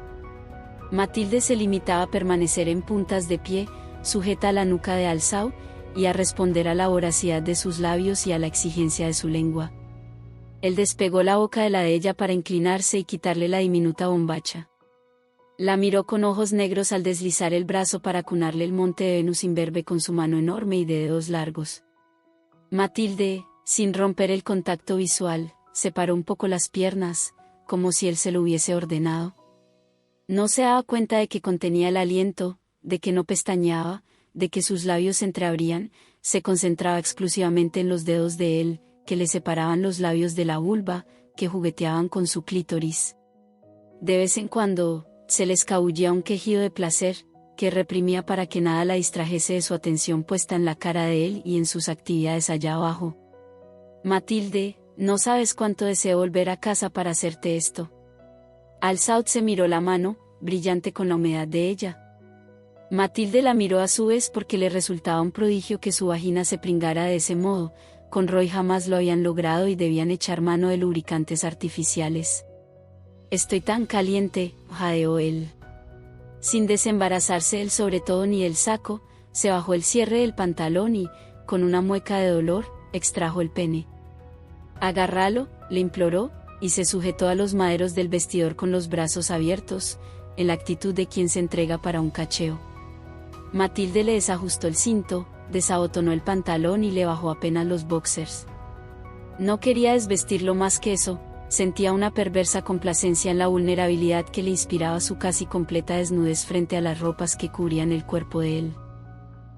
Matilde se limitaba a permanecer en puntas de pie, sujeta a la nuca de Al-Saud, y a responder a la voracidad de sus labios y a la exigencia de su lengua. Él despegó la boca de la de ella para inclinarse y quitarle la diminuta bombacha. La miró con ojos negros al deslizar el brazo para acunarle el monte de Venus imberbe con su mano enorme y de dedos largos. Matilde, sin romper el contacto visual, separó un poco las piernas, como si él se lo hubiese ordenado. No se daba cuenta de que contenía el aliento, de que no pestañeaba, de que sus labios se entreabrían, se concentraba exclusivamente en los dedos de él, que le separaban los labios de la vulva, que jugueteaban con su clítoris. De vez en cuando, se le escabullía un quejido de placer, que reprimía para que nada la distrajese de su atención puesta en la cara de él y en sus actividades allá abajo. Matilde, no sabes cuánto deseo volver a casa para hacerte esto. Al-Saud se miró la mano, brillante con la humedad de ella. Matilde la miró a su vez porque le resultaba un prodigio que su vagina se pringara de ese modo. Con Roy jamás lo habían logrado y debían echar mano de lubricantes artificiales. Estoy tan caliente, jadeó él. Sin desembarazarse del sobre todo ni del saco, se bajó el cierre del pantalón y, con una mueca de dolor, extrajo el pene. Agárralo, le imploró, y se sujetó a los maderos del vestidor con los brazos abiertos, en la actitud de quien se entrega para un cacheo. Matilde le desajustó el cinto, desabotonó el pantalón y le bajó apenas los boxers. No quería desvestirlo más que eso, sentía una perversa complacencia en la vulnerabilidad que le inspiraba su casi completa desnudez frente a las ropas que cubrían el cuerpo de él.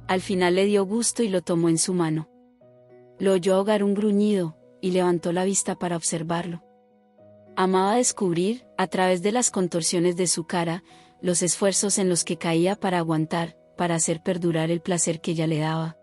Al final le dio gusto y lo tomó en su mano. Lo oyó ahogar un gruñido, y levantó la vista para observarlo. Amaba descubrir, a través de las contorsiones de su cara, los esfuerzos en los que caía para aguantar, para hacer perdurar el placer que ella le daba.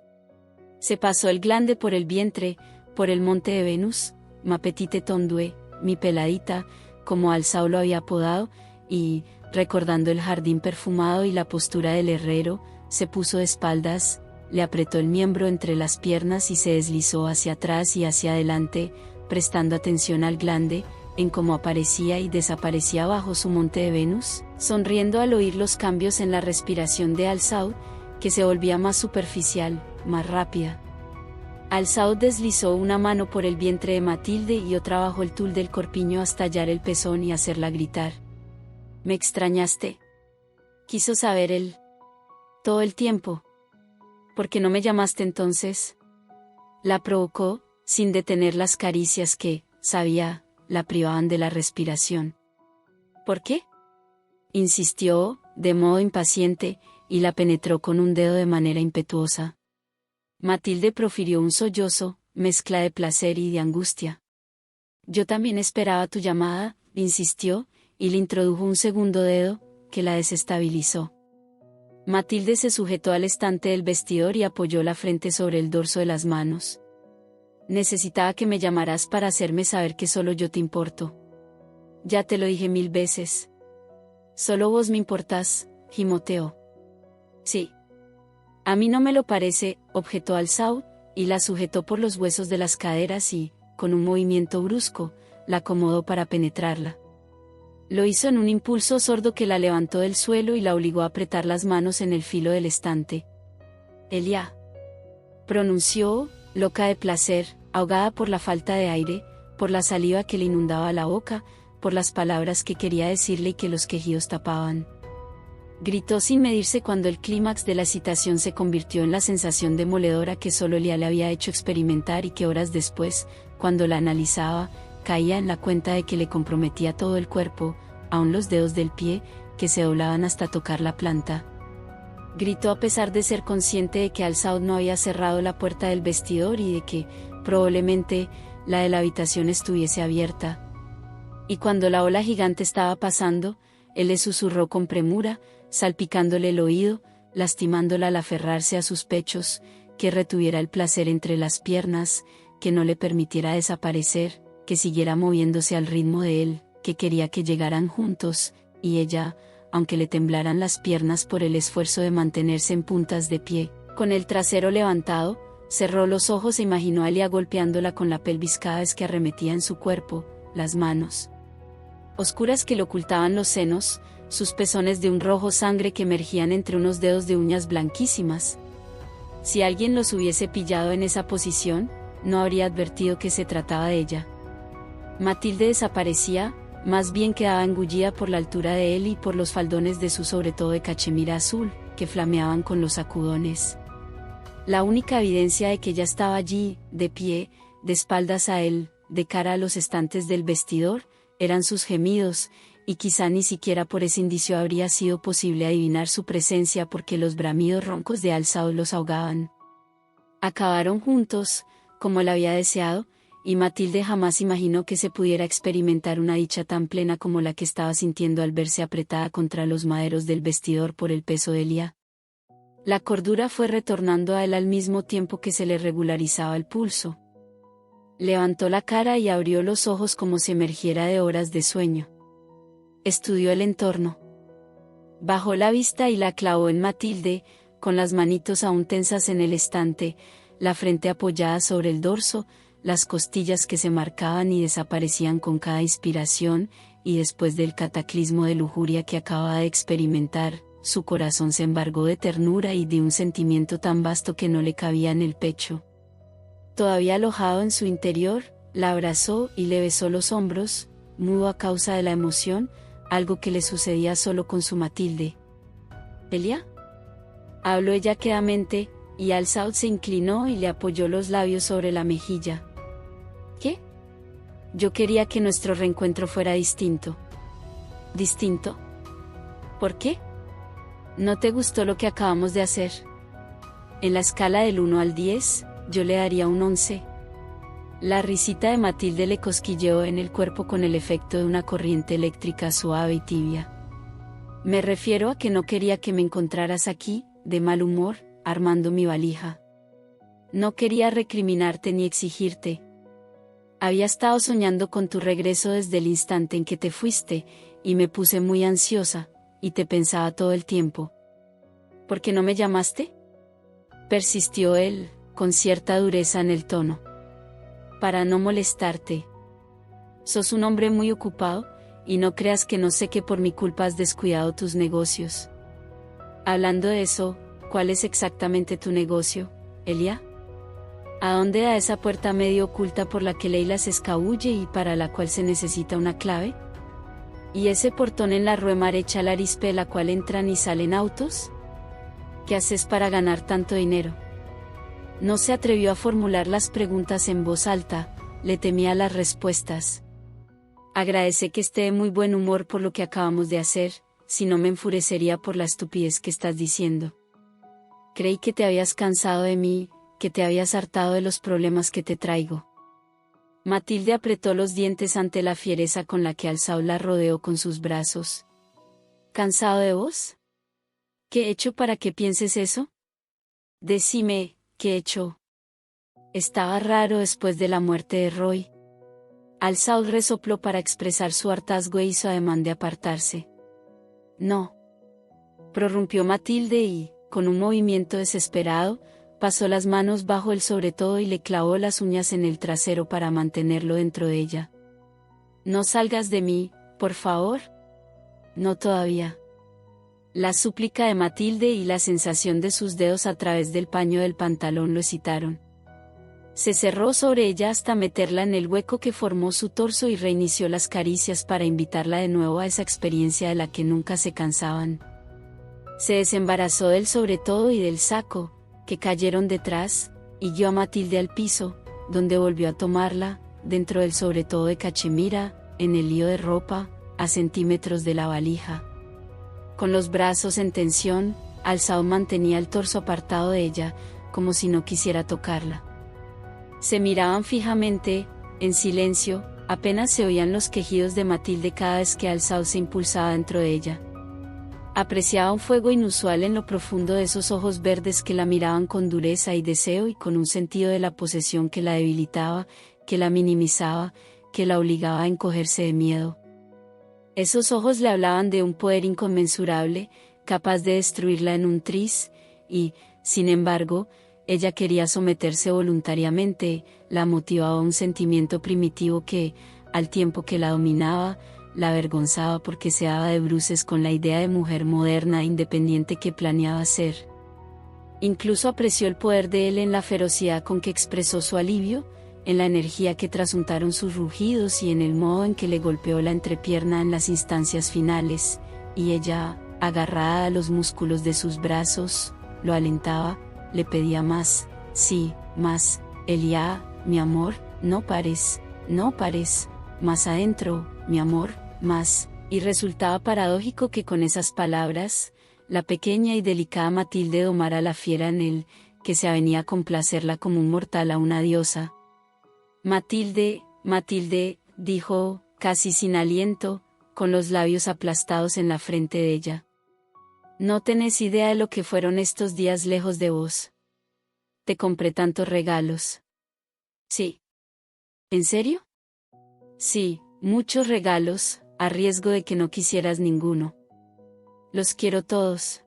Se pasó el glande por el vientre, por el monte de Venus, ma petite tondue, mi peladita, como Al-Saud lo había apodado, y, recordando el jardín perfumado y la postura del herrero, se puso de espaldas, le apretó el miembro entre las piernas y se deslizó hacia atrás y hacia adelante, prestando atención al glande, en cómo aparecía y desaparecía bajo su monte de Venus, sonriendo al oír los cambios en la respiración de Al-Saud, que se volvía más superficial, más rápida. Al-Saud deslizó una mano por el vientre de Matilde y otra bajo el tul del corpiño hasta hallar el pezón y hacerla gritar. «¿Me extrañaste?», quiso saber él. «Todo el tiempo. ¿Por qué no me llamaste entonces?». La provocó, sin detener las caricias que, sabía, la privaban de la respiración. «¿Por qué?», insistió, de modo impaciente, y la penetró con un dedo de manera impetuosa. Matilde profirió un sollozo, mezcla de placer y de angustia. «Yo también esperaba tu llamada», insistió, y le introdujo un segundo dedo, que la desestabilizó. Matilde se sujetó al estante del vestidor y apoyó la frente sobre el dorso de las manos. «Necesitaba que me llamaras para hacerme saber que solo yo te importo. Ya te lo dije 1000 veces. Solo vos me importás», gimoteó. «Sí. A mí no me lo parece», objetó Al-Saud, y la sujetó por los huesos de las caderas y, con un movimiento brusco, la acomodó para penetrarla. Lo hizo en un impulso sordo que la levantó del suelo y la obligó a apretar las manos en el filo del estante. «Elia», pronunció, loca de placer, ahogada por la falta de aire, por la saliva que le inundaba la boca, por las palabras que quería decirle y que los quejidos tapaban. Gritó sin medirse cuando el clímax de la excitación se convirtió en la sensación demoledora que solo Elia le había hecho experimentar y que horas después, cuando la analizaba, caía en la cuenta de que le comprometía todo el cuerpo, aun los dedos del pie, que se doblaban hasta tocar la planta. Gritó a pesar de ser consciente de que Al-Saud no había cerrado la puerta del vestidor y de que, probablemente, la de la habitación estuviese abierta. Y cuando la ola gigante estaba pasando, él le susurró con premura, salpicándole el oído, lastimándola al aferrarse a sus pechos, que retuviera el placer entre las piernas, que no le permitiera desaparecer, que siguiera moviéndose al ritmo de él, que quería que llegaran juntos, y ella, aunque le temblaran las piernas por el esfuerzo de mantenerse en puntas de pie, con el trasero levantado, cerró los ojos e imaginó a Elia golpeándola con la pelvis cada vez que arremetía en su cuerpo, las manos oscuras que le ocultaban los senos, sus pezones de un rojo sangre que emergían entre unos dedos de uñas blanquísimas. Si alguien los hubiese pillado en esa posición, no habría advertido que se trataba de ella. Matilde desaparecía, más bien quedaba engullida por la altura de él y por los faldones de su sobretodo de cachemira azul, que flameaban con los sacudones. La única evidencia de que ella estaba allí, de pie, de espaldas a él, de cara a los estantes del vestidor, eran sus gemidos, y quizá ni siquiera por ese indicio habría sido posible adivinar su presencia porque los bramidos roncos de Al-Saud los ahogaban. Acabaron juntos, como él había deseado, y Matilde jamás imaginó que se pudiera experimentar una dicha tan plena como la que estaba sintiendo al verse apretada contra los maderos del vestidor por el peso de Elia. La cordura fue retornando a él al mismo tiempo que se le regularizaba el pulso. Levantó la cara y abrió los ojos como si emergiera de horas de sueño. Estudió el entorno. Bajó la vista y la clavó en Matilde, con las manitos aún tensas en el estante, la frente apoyada sobre el dorso, las costillas que se marcaban y desaparecían con cada inspiración, y después del cataclismo de lujuria que acababa de experimentar, su corazón se embargó de ternura y de un sentimiento tan vasto que no le cabía en el pecho. Todavía alojado en su interior, la abrazó y le besó los hombros, mudo a causa de la emoción, algo que le sucedía solo con su Matilde. ¿Elia? Habló ella quedamente, y Al-Saud se inclinó y le apoyó los labios sobre la mejilla. ¿Qué? Yo quería que nuestro reencuentro fuera distinto. ¿Distinto? ¿Por qué? ¿No te gustó lo que acabamos de hacer? En la escala del 1 al 10, yo le daría un 11. La risita de Matilde le cosquilleó en el cuerpo con el efecto de una corriente eléctrica suave y tibia. Me refiero a que no quería que me encontraras aquí, de mal humor, armando mi valija. No quería recriminarte ni exigirte. Había estado soñando con tu regreso desde el instante en que te fuiste, y me puse muy ansiosa, y te pensaba todo el tiempo. ¿Por qué no me llamaste? Persistió él, con cierta dureza en el tono. Para no molestarte. Sos un hombre muy ocupado, y no creas que no sé que por mi culpa has descuidado tus negocios. Hablando de eso, ¿cuál es exactamente tu negocio, Elia? ¿A dónde da esa puerta medio oculta por la que Leila se escabulle y para la cual se necesita una clave? ¿Y ese portón en la Rue Maréchal Arispe de la cual entran y salen autos? ¿Qué haces para ganar tanto dinero? No se atrevió a formular las preguntas en voz alta, le temía las respuestas. Agradece que esté de muy buen humor por lo que acabamos de hacer, si no me enfurecería por la estupidez que estás diciendo. Creí que te habías cansado de mí, que te habías hartado de los problemas que te traigo. Matilde apretó los dientes ante la fiereza con la que Al-Saud la rodeó con sus brazos. ¿Cansado de vos? ¿Qué he hecho para que pienses eso? Decime, ¿qué he hecho? Estaba raro después de la muerte de Roy. Al-Saud resopló para expresar su hartazgo e hizo ademán de apartarse. No. Prorrumpió Matilde y, con un movimiento desesperado, pasó las manos bajo el sobretodo y le clavó las uñas en el trasero para mantenerlo dentro de ella. No salgas de mí, por favor. No todavía. La súplica de Matilde y la sensación de sus dedos a través del paño del pantalón lo excitaron. Se cerró sobre ella hasta meterla en el hueco que formó su torso y reinició las caricias para invitarla de nuevo a esa experiencia de la que nunca se cansaban. Se desembarazó del sobretodo y del saco, que cayeron detrás, y guió a Matilde al piso, donde volvió a tomarla, dentro del sobretodo de cachemira, en el lío de ropa, a centímetros de la valija. Con los brazos en tensión, Al-Saud mantenía el torso apartado de ella, como si no quisiera tocarla. Se miraban fijamente, en silencio, apenas se oían los quejidos de Matilde cada vez que Al-Saud se impulsaba dentro de ella. Apreciaba un fuego inusual en lo profundo de esos ojos verdes que la miraban con dureza y deseo y con un sentido de la posesión que la debilitaba, que la minimizaba, que la obligaba a encogerse de miedo. Esos ojos le hablaban de un poder inconmensurable, capaz de destruirla en un tris, y, sin embargo, ella quería someterse voluntariamente, la motivaba un sentimiento primitivo que, al tiempo que la dominaba, la avergonzaba porque se daba de bruces con la idea de mujer moderna e independiente que planeaba ser. Incluso apreció el poder de él en la ferocidad con que expresó su alivio, en la energía que trasuntaron sus rugidos y en el modo en que le golpeó la entrepierna en las instancias finales, y ella, agarrada a los músculos de sus brazos, lo alentaba, le pedía más, sí, más, Elia, mi amor, no pares, más adentro, mi amor, más, y resultaba paradójico que con esas palabras, la pequeña y delicada Matilde domara la fiera en él, que se avenía a complacerla como un mortal a una diosa. Matilde, Matilde, dijo, casi sin aliento, con los labios aplastados en la frente de ella. No tenés idea de lo que fueron estos días lejos de vos. Te compré tantos regalos. Sí. ¿En serio? Sí, muchos regalos, a riesgo de que no quisieras ninguno. Los quiero todos.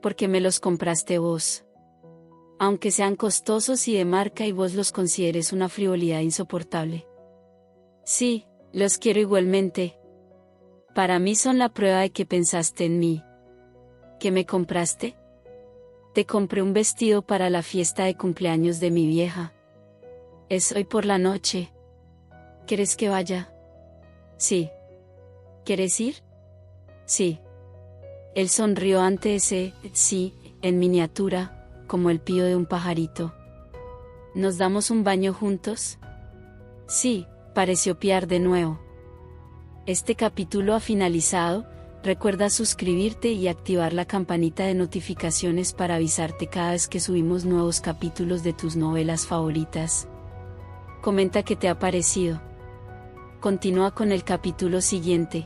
Porque me los compraste vos. Aunque sean costosos y de marca y vos los consideres una frivolidad insoportable. Sí, los quiero igualmente. Para mí son la prueba de que pensaste en mí. ¿Qué me compraste? Te compré un vestido para la fiesta de cumpleaños de mi vieja. Es hoy por la noche. ¿Quieres que vaya? Sí. ¿Quieres ir? Sí. Él sonrió ante ese sí, en miniatura, como el pío de un pajarito. ¿Nos damos un baño juntos? Sí, pareció piar de nuevo. Este capítulo ha finalizado. Recuerda suscribirte y activar la campanita de notificaciones para avisarte cada vez que subimos nuevos capítulos de tus novelas favoritas. Comenta qué te ha parecido. Continúa con el capítulo siguiente.